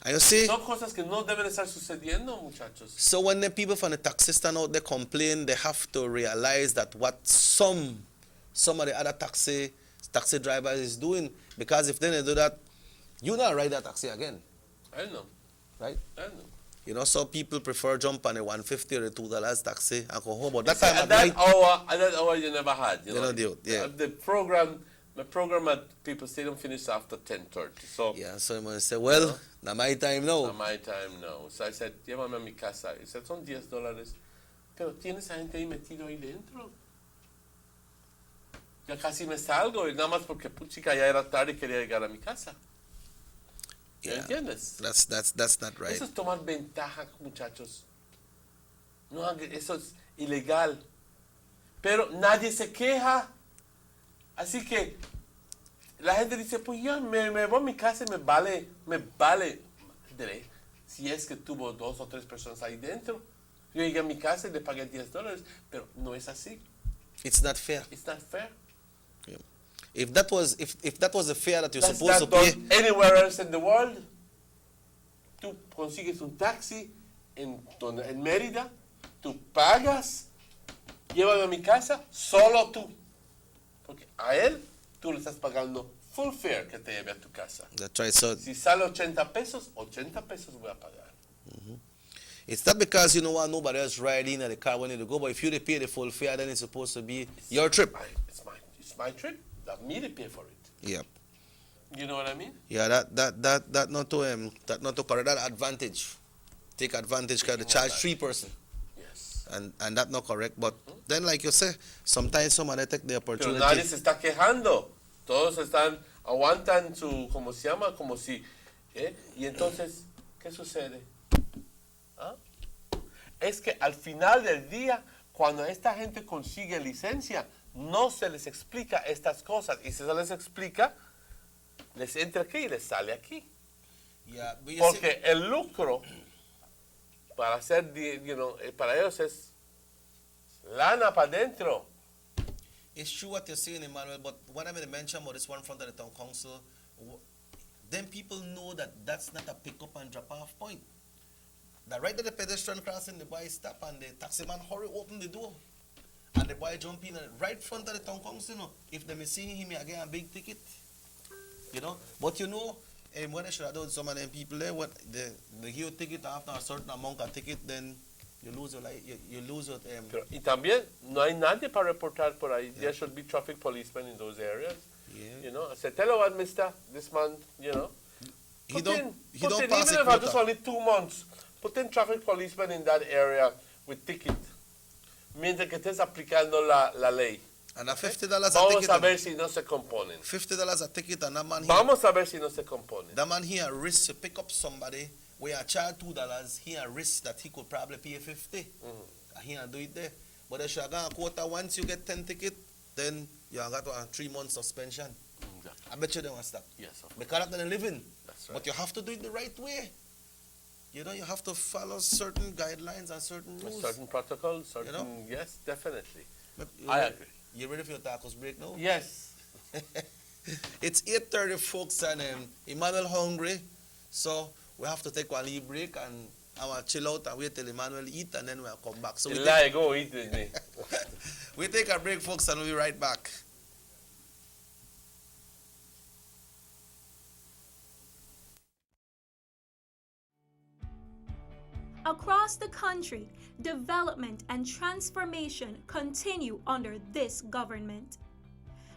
And you see, Son cosas que no deben estar sucediendo, muchachos. so when the people from the taxi stand out, they complain, they have to realize that what some of the other taxi drivers is doing, because if they don't do that, you not ride that taxi again. I know. Right? I know. You know, some people prefer jump on a $150 or a $2 taxi and go home. But that See, time at at that night, hour you never had. You They know, don't do it, yeah. My program at People Stadium finished after 10:30. So yeah, so you must say, well, now my time now. Not my time now. So I said, llévame a mi casa. He said, son $10. Pero tienes a gente ahí metido ahí dentro. Ya casi me salgo, y nada más porque puchica ya era tarde y quería llegar a mi casa. ¿Me entiendes? That's not right. Eso es tomar ventaja, muchachos. No, eso es ilegal. Pero nadie se queja. Así que la gente dice, pues yo me voy a mi casa y me vale, madre, si es que tuvo 2 o 3 personas ahí dentro. Yo llegué a mi casa y le pagué $10, pero no es así. It's not fair. It's not fair. Yeah. If that was the fare that you're That's supposed to not pay, done anywhere else in the world. Tú consigues un taxi en Mérida, tú pagas, llévame a mi casa, solo tú. Porque a él tú le estás pagando full fare que te lleve a tu casa. that's right. So Si sale 80 pesos voy a pagar. it's not because you don't want nobody else riding in the car when you go, but if you pay the full fare, then it's supposed to be your trip. It's my trip. That me to pay for it. Yep. You know what I mean? Yeah, that not to correct that advantage. Take advantage because they charge 3 person. Yes. And that not correct. But then like you say, sometimes somebody take the Pero opportunity. nadie se está quejando. Todos aguantan su, como se llama, como si, y entonces, ¿qué sucede? ¿Ah? Es que al final del día, cuando esta gente consigue licencia, no se les explica estas cosas. Y si se les explica, les entra aquí y les sale aquí. Yeah, but you Porque el lucro para hacer, para ellos es lana para adentro. It's true what you're saying, Emmanuel, but what I'm going to mention about this one front of the town council, then people know that that's not a pick up and drop off point. That right at the pedestrian crossing, the boy stop and the taxi man hurry open the door. And the boy jump in right front of the town council, if they may see him again a big ticket. But and what I should have done, some of them people there, what they give you ticket after a certain amount of ticket, then you lose your life, you lose your Y también no hay nadie para reportar por ahí. There should be traffic policemen in those areas. Yeah. I said, tell her what, mister, this man, He Put don't in, pass even a if it's quota. only 2 months, put in traffic policemen in that area with ticket. Mientras que estés aplicando la ley. And a $50 a Vamos ticket. a ver si no se componen. $50 a ticket and that man here. Vamos a ver si no se componen. That man here risks to pick up somebody where I charge $2, he a risk that he could probably pay $50. He do it there. But if you got a quota, once you get 10 tickets, then you got a 3 month suspension. I bet you they want to stop. Yes, of course. Because that's the living. That's right. But you have to do it the right way. you know, you have to follow certain guidelines and certain rules. Certain protocols, certain, You know? yes, definitely. You I ready- agree. You ready for your tacos break now? Yes. It's 8:30, folks, and Emmanuel hungry, so we have to take one little break and I will chill out and wait till Emmanuel eat, and then we'll come back. So Go eat with me. we take a break, folks, and we'll be right back. Across the country, development and transformation continue under this government.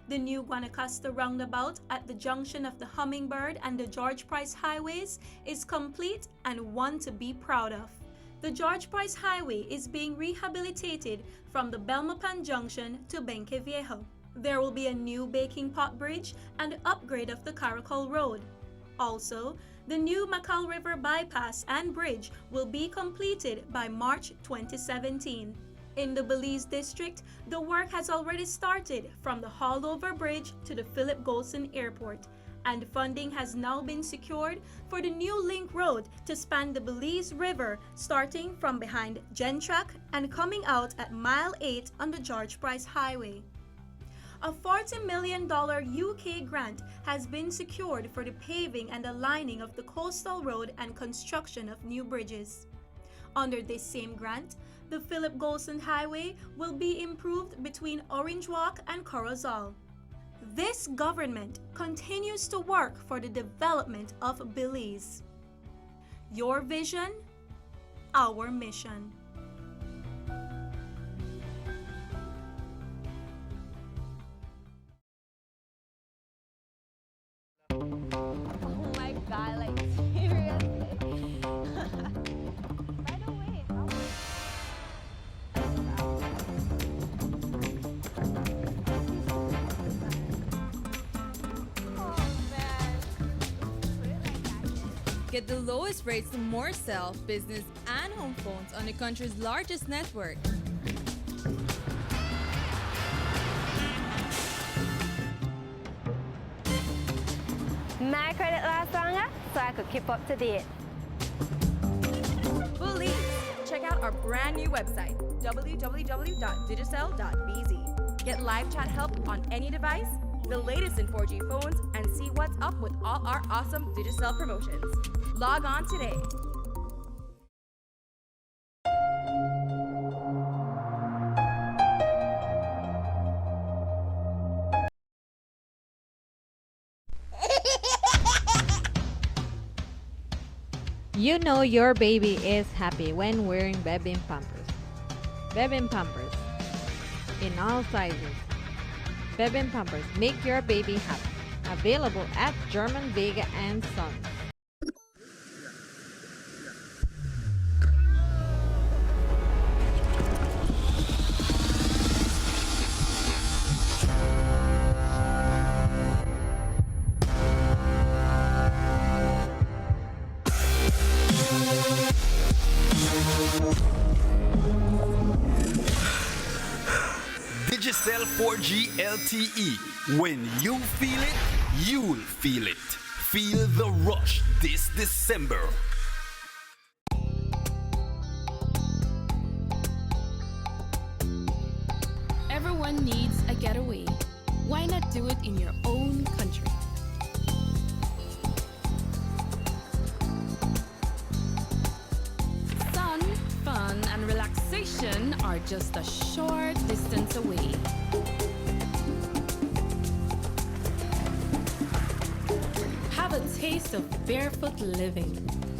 The new Guanacaste roundabout at the junction of the Hummingbird and the George Price highways is complete and one to be proud of. The George Price Highway is being rehabilitated from the Belmopan Junction to Benque Viejo. There will be a new baking pot bridge and upgrade of the Caracol Road. Also, the new Macal River bypass and bridge will be completed by March 2017. In the Belize district, the work has already started from the Hallover Bridge to the Philip Golson Airport, and funding has now been secured for the new link road to span the Belize River, starting from behind Gentrack and coming out at Mile 8 on the George Price Highway. A $40 million UK grant has been secured for the paving and the lining of the coastal road and construction of new bridges. Under this same grant, the Philip Golson Highway will be improved between Orange Walk and Corozal. This government continues to work for the development of Belize. Your vision, our mission. Oh my god, like seriously. Right away. Get the lowest rates to more cell, business, and home phones on the country's largest network. My credit lasts longer, so I could keep up to date. Belize. Check out our brand new website, www.digicel.bz. Get live chat help on any device, the latest in 4G phones, and see what's up with all our awesome Digicel promotions. Log on today. You know your baby is happy when wearing Bebin Pampers. Bebin Pampers in all sizes. Bebin Pampers make your baby happy. Available at German Vega and Sons. Digicel 4G LTE. When you feel it, you'll feel it. Feel the rush this December. Everyone needs a getaway. Why not do it in your own country? Sun, fun, and relaxation are just a short distance away. Have a taste of barefoot living,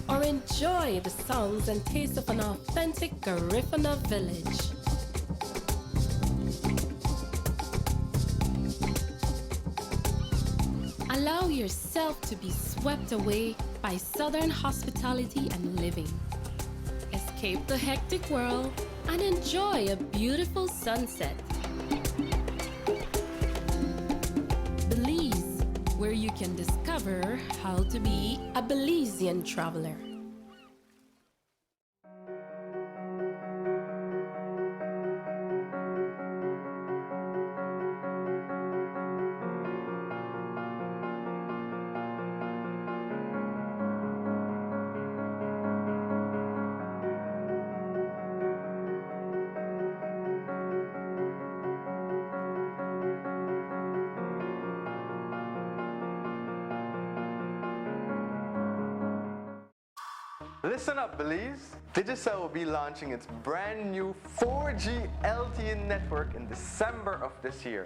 or enjoy the sounds and taste of an authentic Garifuna village. Allow yourself to be swept away by Southern hospitality and living. Escape the hectic world and enjoy a beautiful sunset. Belize, where you can discover how to be a Belizean traveler. Listen up, Belize. Digicel will be launching its brand new 4G LTE network in December of this year.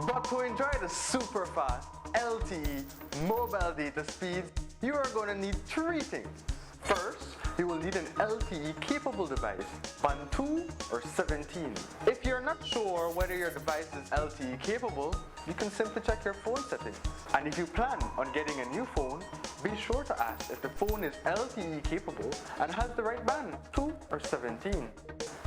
But to enjoy the super fast LTE mobile data speeds, you are going to need three things. First, you will need an LTE capable device, Band 2 or 17. If you're not sure whether your device is LTE capable, you can simply check your phone settings. And if you plan on getting a new phone, be sure to ask if the phone is LTE capable and has the right band, 2 or 17.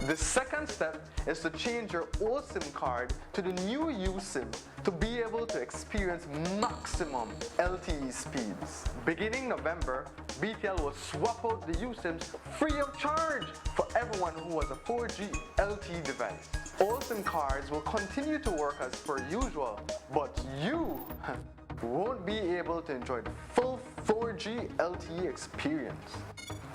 The second step is to change your old SIM card to the new USIM to be able to experience maximum LTE speeds. Beginning November, BTL will swap out the USIMs free of charge for everyone who has a 4G LTE device. All SIM cards will continue to work as per usual, but you won't be able to enjoy the full 4G LTE experience.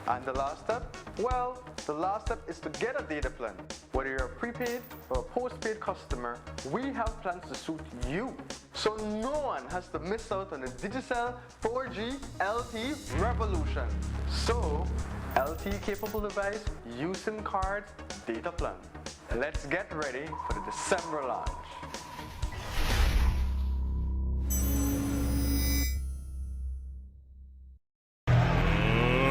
And the last step? Well, the last step is to get a data plan. Whether you're a prepaid or a postpaid customer, we have plans to suit you. So no one has to miss out on the Digicel 4G LTE revolution. So, LTE capable device, USIM cards, data plan. Let's get ready for the December launch.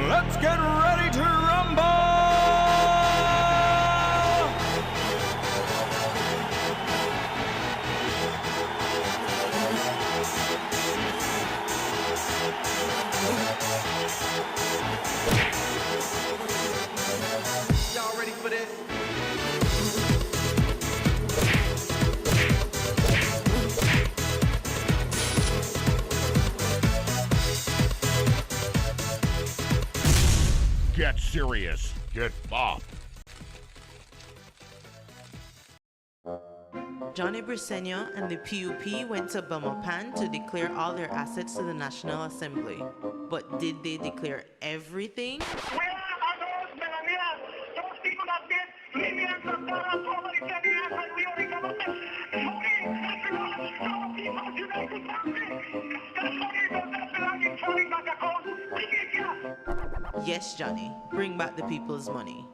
Let's get ready to rumble! Y'all ready for this? Get serious. Get bopped. Johnny Briceño and the PUP went to Belmopan to declare all their assets to the National Assembly. But did they declare everything? Yes, Johnny. Bring back the people's money.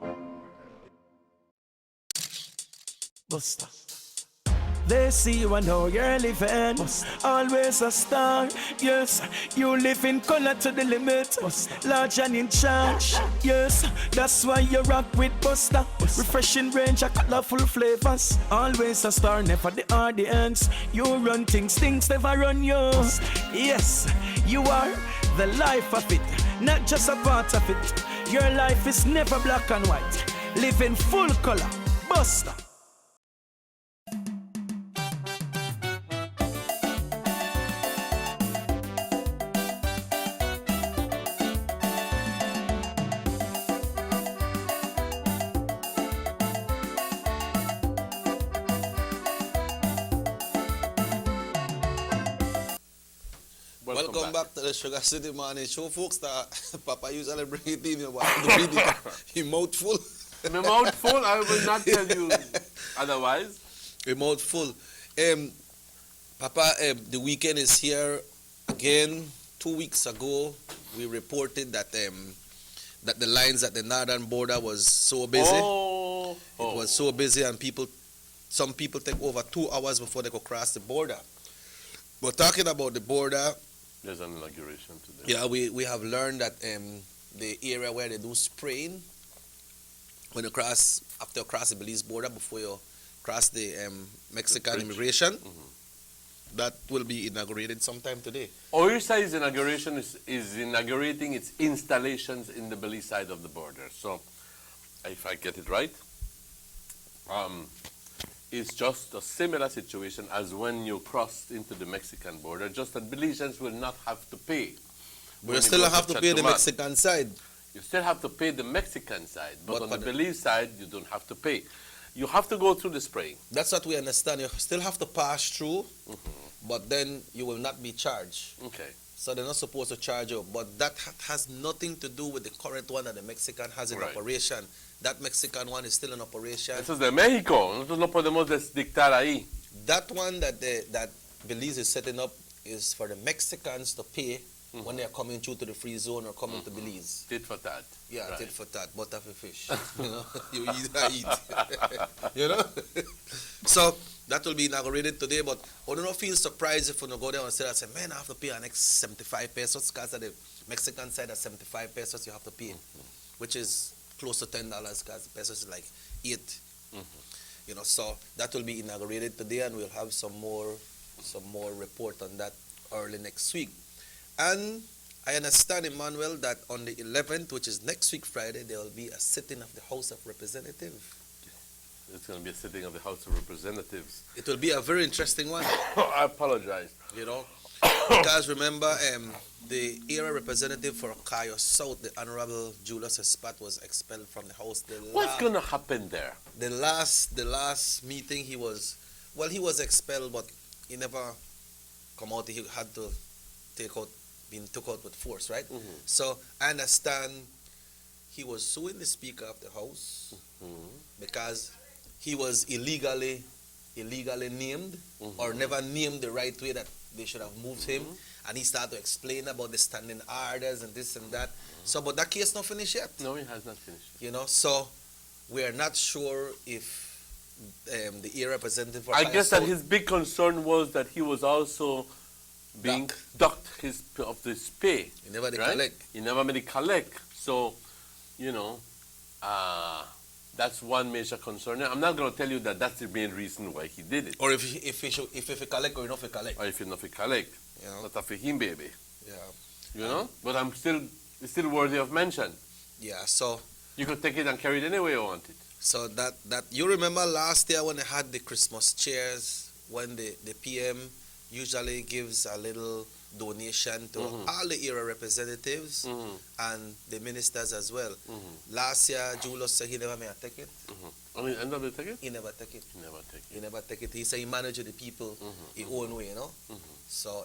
Buster. They see you and how you're living. Always a star. Yes, you live in color to the limit. Large and in charge. Yes, that's why you rock with Buster. Refreshing range of colorful flavors. Always a star, never the audience. You run things never run you. Yes, you are the life of it, not just a part of it. Your life is never black and white. Live in full color. Buster. Welcome back to the Sugar City Morning Show, folks. Papa usually bring it in the mouthful. The mouthful, I will not tell you otherwise. A mouthful. Papa, the weekend is here again. 2 weeks ago, we reported that that the lines at the northern border was so busy. It was so busy, and some people take over 2 hours before they could cross the border. But talking about the border, there's an inauguration today. Yeah, we have learned that the area where they do spraying, when you cross, after you cross the Belize border, before you cross the Mexican immigration, that will be inaugurated sometime today. OIRSA inauguration is inaugurating its installations in the Belize side of the border. So, if I get it right, it's just a similar situation as when you crossed into the Mexican border, just that Belizeans will not have to pay. But you still have to pay the Mexican side. You still have to pay the Mexican side, but on the Belize side, you don't have to pay. You have to go through the spraying. That's what we understand. You still have to pass through, but then you will not be charged. Okay. So they're not supposed to charge you. But that has nothing to do with the current one that the Mexican has in operation. That Mexican one is still in operation. Eso es de México. Nosotros no podemos dictar ahí. That one that Belize is setting up is for the Mexicans to pay when they're coming through to the free zone or coming to Belize. Tit for tat. Yeah, Right. tit for tat, butter for fish. You know, you eat, I eat. You know? So that will be inaugurated today, but I do not feel surprised if we go there and say, man, I have to pay an next 75 pesos because at the Mexican side at 75 pesos you have to pay, which is close to $10 because pesos is like 8. You know, so that will be inaugurated today, and we'll have some more report on that early next week. And I understand, Emmanuel, that on the 11th, which is next week Friday, there will be a sitting of the House of Representatives. It's going to be a sitting of the House of Representatives. It will be a very interesting one. I apologize. You know, because remember, the area representative for Cayo South, the Honorable Julius Espat, was expelled from the House. What's going to happen there? The last meeting he was expelled, but he never come out. He had to been took out with force, right? So I understand he was suing the Speaker of the House because he was illegally named or never named the right way that they should have moved him, and he started to explain about the standing orders and this and that. So, but that case not finished yet. No, it has not finished. You know, so we are not sure if the area representative for I Cayo guess that South his big concern was that he was also being docked of his pay. He never did right? collect. He never made it collect. So, you know, that's one major concern. I'm not going to tell you that that's the main reason why he did it. Or if he collect or not he collect. Or if he not collect. You know? Not for him, baby. Yeah. You know? But it's still worthy of mention. Yeah, so you could take it and carry it any way you want it. So that you remember last year when they had the Christmas chairs, when the PM usually gives a little donation to all the area representatives and the ministers as well. Last year, Julius said he never made a ticket. And he ended up with a ticket? He never take it. He never take it. He never take it. He said he managed the people his own way, you know. So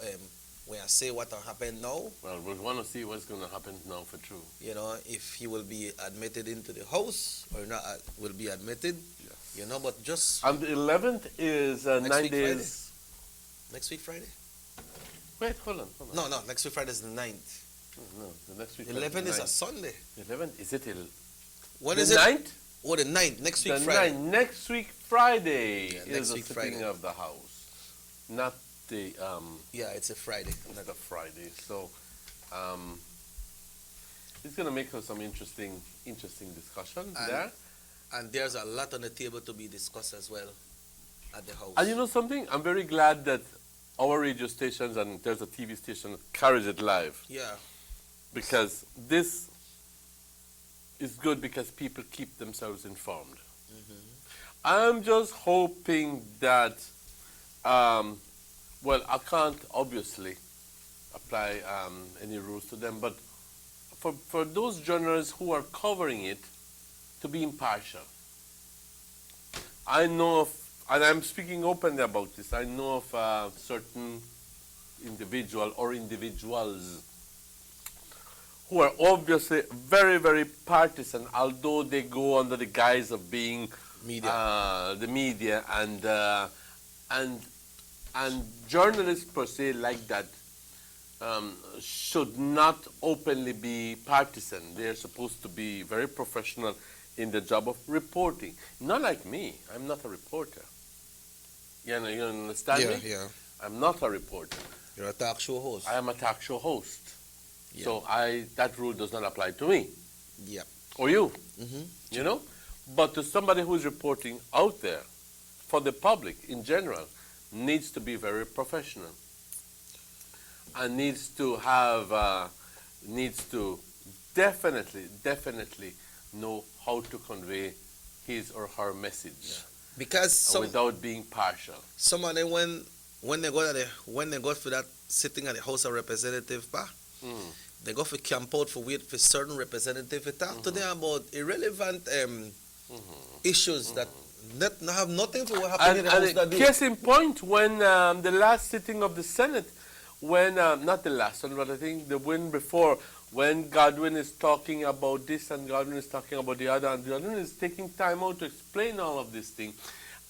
when I say what will happen now, well, we want to see what's going to happen now for true. You know, if he will be admitted into the House or not will be admitted. Yes. You know, but just. And the 11th is 9 days. Friday. Next week Friday? Wait, hold on. No, next week Friday is the 9th. No, the next week. 11th is a Sunday. 11th, is it? What the is it? 9th? Oh, the 9th. Next week the Friday. 9th. Next week Friday Yeah, is next the week sitting Friday. of the House. Not the. Yeah, it's a Friday. Not a Friday. So, it's going to make for some interesting discussion there. And there's a lot on the table to be discussed as well at the House. And you know something? I'm very glad that our radio stations and there's a TV station that carries it live. Yeah. Because this is good because people keep themselves informed. I'm just hoping that, well, I can't obviously apply any rules to them, but for those journalists who are covering it, to be impartial. I know of, and I'm speaking openly about this, I know of a certain individual or individuals who are obviously very, very partisan, although they go under the guise of being the media and journalists per se like that should not openly be partisan. They're supposed to be very professional in the job of reporting. Not like me. I'm not a reporter. You understand me? Yeah. I'm not a reporter. You're a talk show host. I am a talk show host. Yeah. So that rule does not apply to me. Yeah. Or you. You know? But to somebody who's reporting out there, for the public in general, needs to be very professional. And needs to definitely know how to convey his or her message. Because without being partial. Some of them when they go for that sitting at the House of Representatives, they go for camp out for wait for certain representative to talk to them about irrelevant issues that have nothing to what happened in the House that day. Case in point, when the last sitting of the Senate, when not the last one, but I think the one before, when Godwin is talking about this and Godwin is talking about the other, and Godwin is taking time out to explain all of this thing.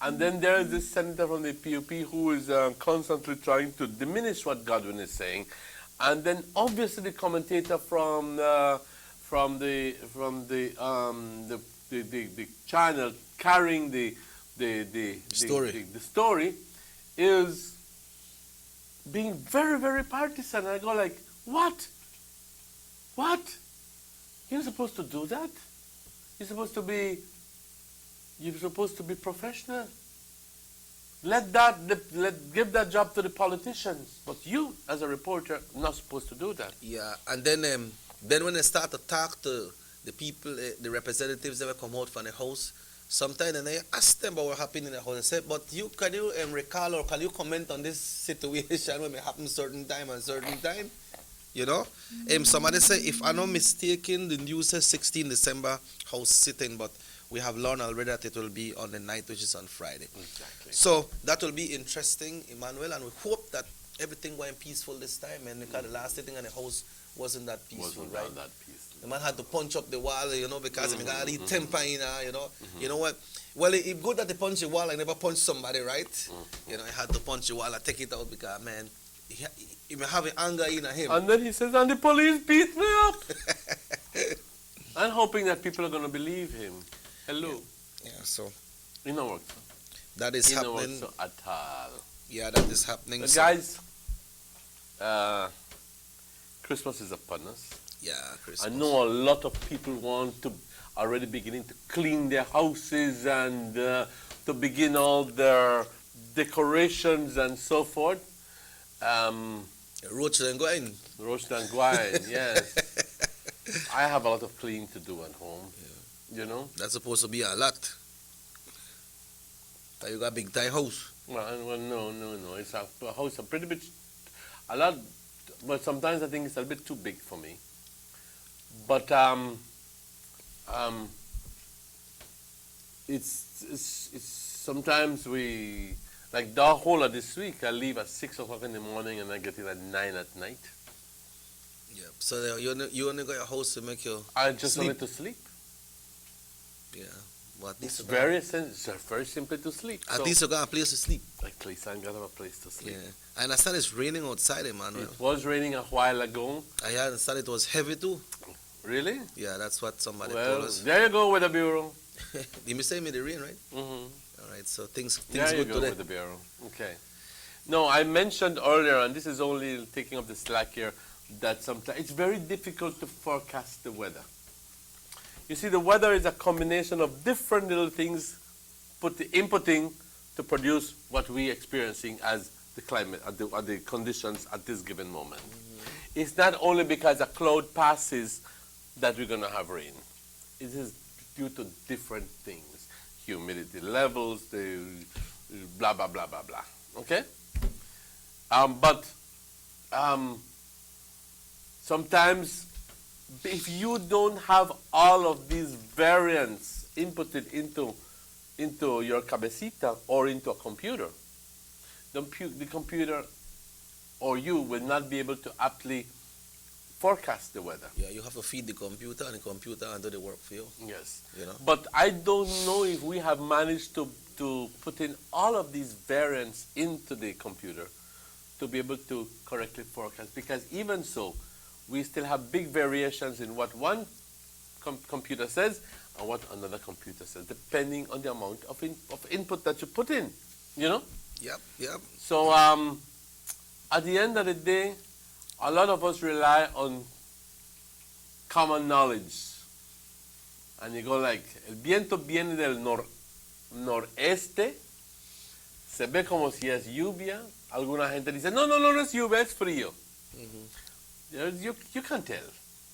And then there is this senator from the PUP who is constantly trying to diminish what Godwin is saying. And then obviously the commentator from the channel carrying the story is being very, very partisan. I go like, what? You're supposed to do that? You're supposed to be professional. Give that job to the politicians. But you, as a reporter, not supposed to do that. Yeah, and then when they start to talk to the people, the representatives that will come out from the house, sometimes then I ask them about what happened in the house. I say, but can you recall or can you comment on this situation when it happened certain time and certain time? You know? Somebody say, if I'm not mistaken, the news says 16 December house sitting, but we have learned already that it will be on the night, which is on Friday. Exactly. So that will be interesting, Emmanuel, and we hope that everything went peaceful this time, and because the last sitting in the house wasn't that peaceful, right? That peaceful. The man had to punch up the wall, because he got temper in her, You know what? Well, it's good that they punch the wall and never punch somebody, right? He had to punch the wall and take it out because, man, he may have anger in him. And then he says, and the police beat me up. I'm hoping that people are going to believe him. Hello. Yeah, so. You know what? That is happening. So at all. Yeah, that is happening. So guys, Christmas is upon us. Yeah, Christmas. I know a lot of people want to already beginning to clean their houses and to begin all their decorations and so forth. Roach and Guine. Roach and Guine, yes. I have a lot of cleaning to do at home. Yeah. You know? That's supposed to be a lot. You got a big time house. Well, no. It's a house a pretty bit, a lot, but sometimes I think it's a bit too big for me. But it's sometimes we, like the whole of this week, I leave at 6 o'clock in the morning and I get in at 9 at night. Yeah. So you only got your house to make your I just sleep. wanted to sleep. Yeah. Well, it's very simple to sleep. At least you got a place to sleep. At least I got a place to sleep. Yeah. I understand it's raining outside, Emmanuel. It was raining a while ago. I understand it was heavy too. Really? Yeah, that's what somebody told us. There you go with the bureau. You may say me the rain, right? Mm-hmm. All right, so things there you good go today. With the bureau. Okay. No, I mentioned earlier, and this is only taking up the slack here, that sometimes it's very difficult to forecast the weather. You see, the weather is a combination of different little things inputting to produce what we're experiencing as the climate, the conditions at this given moment. Mm-hmm. It's not only because a cloud passes that we're going to have rain. It is due to different things. Humidity levels, the blah, blah, blah, blah, blah. Okay? But sometimes if you don't have all of these variants inputted into your cabecita or into a computer, the computer or you will not be able to aptly forecast the weather. Yeah, you have to feed the computer and the computer and do the work for you. Yes. You know? But I don't know if we have managed to put in all of these variants into the computer to be able to correctly forecast, because even so, we still have big variations in what one computer says and what another computer says, depending on the amount of input that you put in, you know? Yep. So at the end of the day, a lot of us rely on common knowledge. And you go like, el viento viene del noreste, se ve como si es lluvia. Alguna gente dice, no es lluvia, es frío. Mm-hmm. You can't tell.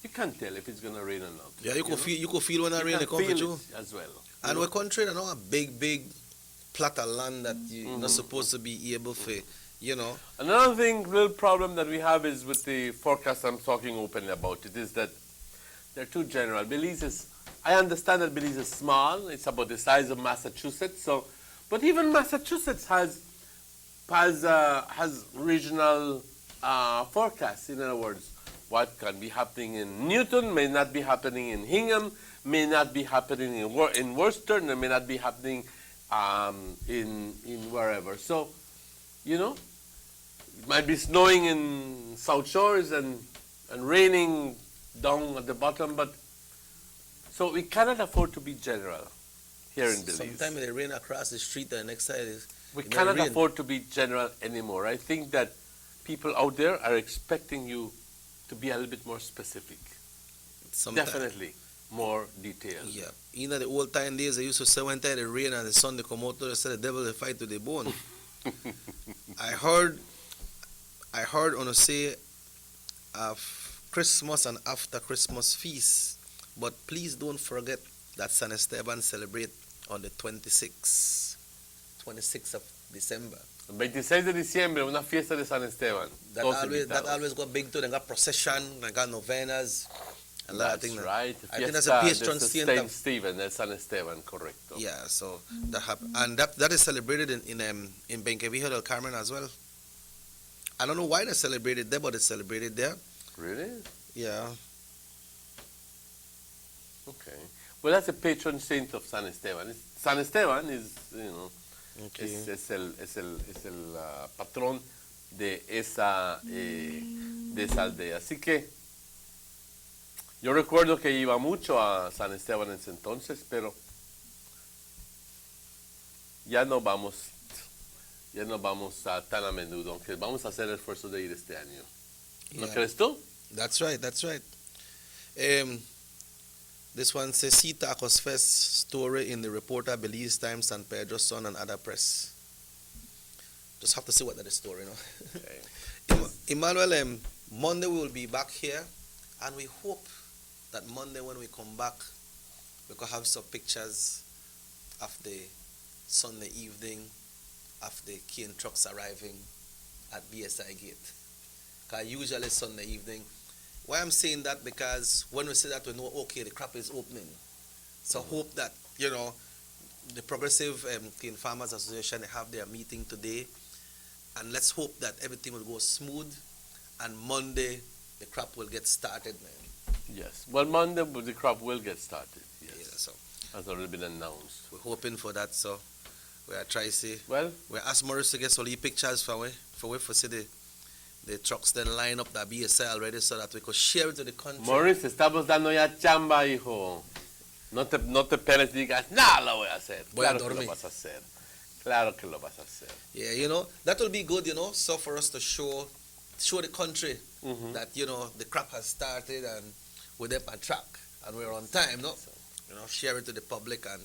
You can't tell if it's going to rain or not. Yeah, you could feel when it rain comes for you. As well. And our country, you know, a big plot of land that you're not supposed to be able to, you know. Another real problem that we have is with the forecast. I'm talking openly about it, is that they're too general. I understand that Belize is small. It's about the size of Massachusetts. So, but even Massachusetts has regional forecasts. In other words, what can be happening in Newton may not be happening in Hingham, may not be happening in Worcester, and may not be happening in wherever. So, you know, it might be snowing in South Shores and raining down at the bottom, but so we cannot afford to be general here in Belize. Sometimes they rain across the street and the next side is We cannot afford to be general anymore. I think that people out there are expecting you to be a little bit more specific. Definitely more detailed. Yeah. In the old time days, they used to say when the rain and the sun they come out, they said the devil they fight to the bone. I heard on a say of Christmas and after Christmas feast, but please don't forget that San Esteban celebrate on the 26th of December. 26 de diciembre, una fiesta de San Esteban. That always got big too. They got procession, they got novenas. And That's right. I think that's a patron saint Saint Stephen, that's San Esteban, correcto. Yeah, so that happened, and that is celebrated in Benquevilla del Carmen as well. I don't know why they celebrated there, but it's celebrated there. Really? Yeah. Okay. Well, that's the patron saint of San Esteban. San Esteban is, es el patrón de esa aldea. Así que yo recuerdo que iba mucho a San Esteban en ese entonces, pero ya no vamos tan a menudo, aunque vamos a hacer el esfuerzo de ir este año. ¿No crees tú? That's right. This one says, see Tacos Fest story in the Reporter, Belize Times, San Pedro Sun, and other press. Just have to see what that is story, Okay. Emmanuel, Monday we will be back here, and we hope that Monday when we come back, we could have some pictures of the Sunday evening of the cane trucks arriving at BSI Gate. Because usually Sunday evening, why I'm saying that, because when we say that, we know, okay, the crop is opening. So hope that, the Progressive Cane Farmers Association, they have their meeting today, and let's hope that everything will go smooth, and Monday, the crop will get started, man. Yes. Well, Monday, the crop will get started. Yes. Yeah, so has already been announced. We're hoping for that, so we are trying to see. Well, we asked Maurice to get some pictures for see the trucks then line up that BSI already so that we could share it to the country. Maurice, estamos dando ya chamba, hijo. No te peles y digas, no, lo voy a hacer. Claro que lo vas a hacer. Claro que lo vas a hacer. Yeah, that will be good, so for us to show the country that, the crop has started and we're there on track and we're on time, no? Share it to the public, and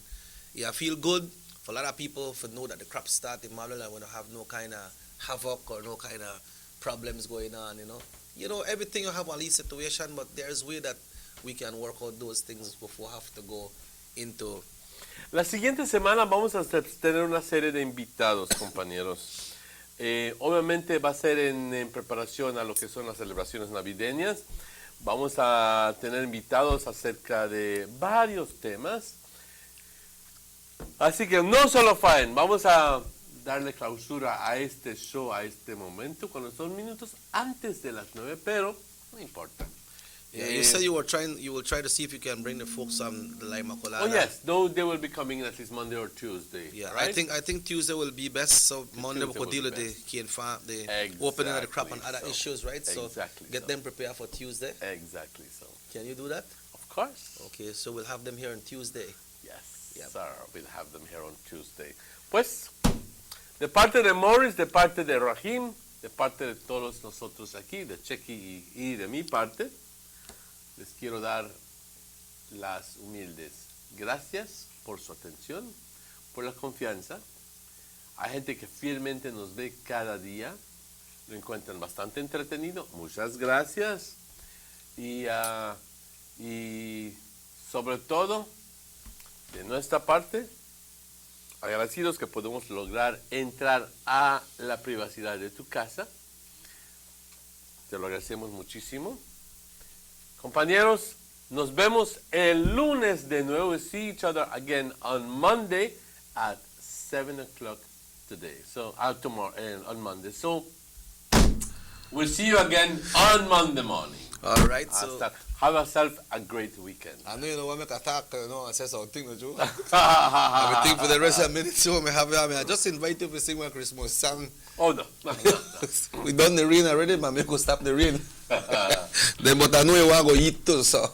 feel good for a lot of people to know that the crop started, Emmanuel, and we don't have no kind of havoc or no kind of problems going on, everything you have on this situation, but there's way that we can work out those things before we have to go into. La siguiente semana vamos a tener una serie de invitados, compañeros. Obviamente va a ser en preparación a lo que son las celebraciones navideñas. Vamos a tener invitados acerca de varios temas. Así que no solo fallen, vamos a darle clausura a este show, a este momento, cuando son minutos antes de las 9, pero no importa. Yeah, you said you will try to see if you can bring the folks on the Lima Colada. Oh yes, though they will be coming in at least Monday or Tuesday. Yeah, right? I think Tuesday will be best. So Monday we could deal with the cane farm, the opening of the crop and other issues, right? So get them prepared for Tuesday. Exactly so. Can you do that? Of course. Okay, so we'll have them here on Tuesday. Yes, sir. We'll have them here on Tuesday. Pues, de parte de Morris, de parte de Rahim, de parte de todos nosotros aquí, de Chequi y de mi parte, les quiero dar las humildes gracias por su atención, por la confianza. Hay gente que fielmente nos ve cada día, lo encuentran bastante entretenido. Muchas gracias. Y sobre todo, de nuestra parte, agradecidos que podemos lograr entrar a la privacidad de tu casa. Te lo agradecemos muchísimo. Compañeros, nos vemos el lunes de nuevo. We see each other again on Monday at 7 o'clock today. So, tomorrow, on Monday. So, we'll see you again on Monday morning. All right, so have yourself a great weekend. I know you know what make attack, you know, I say something to you. I think for the rest of the minute, so I just invite you to sing my Christmas song. Oh no. We done the rain already, but make us stop the rain. Then, but I know you want to go eat too, so.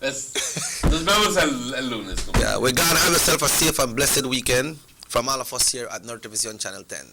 Nos vemos el lunes. Yeah, we're gonna have yourself a safe and blessed weekend from all of us here at North Television Channel 10.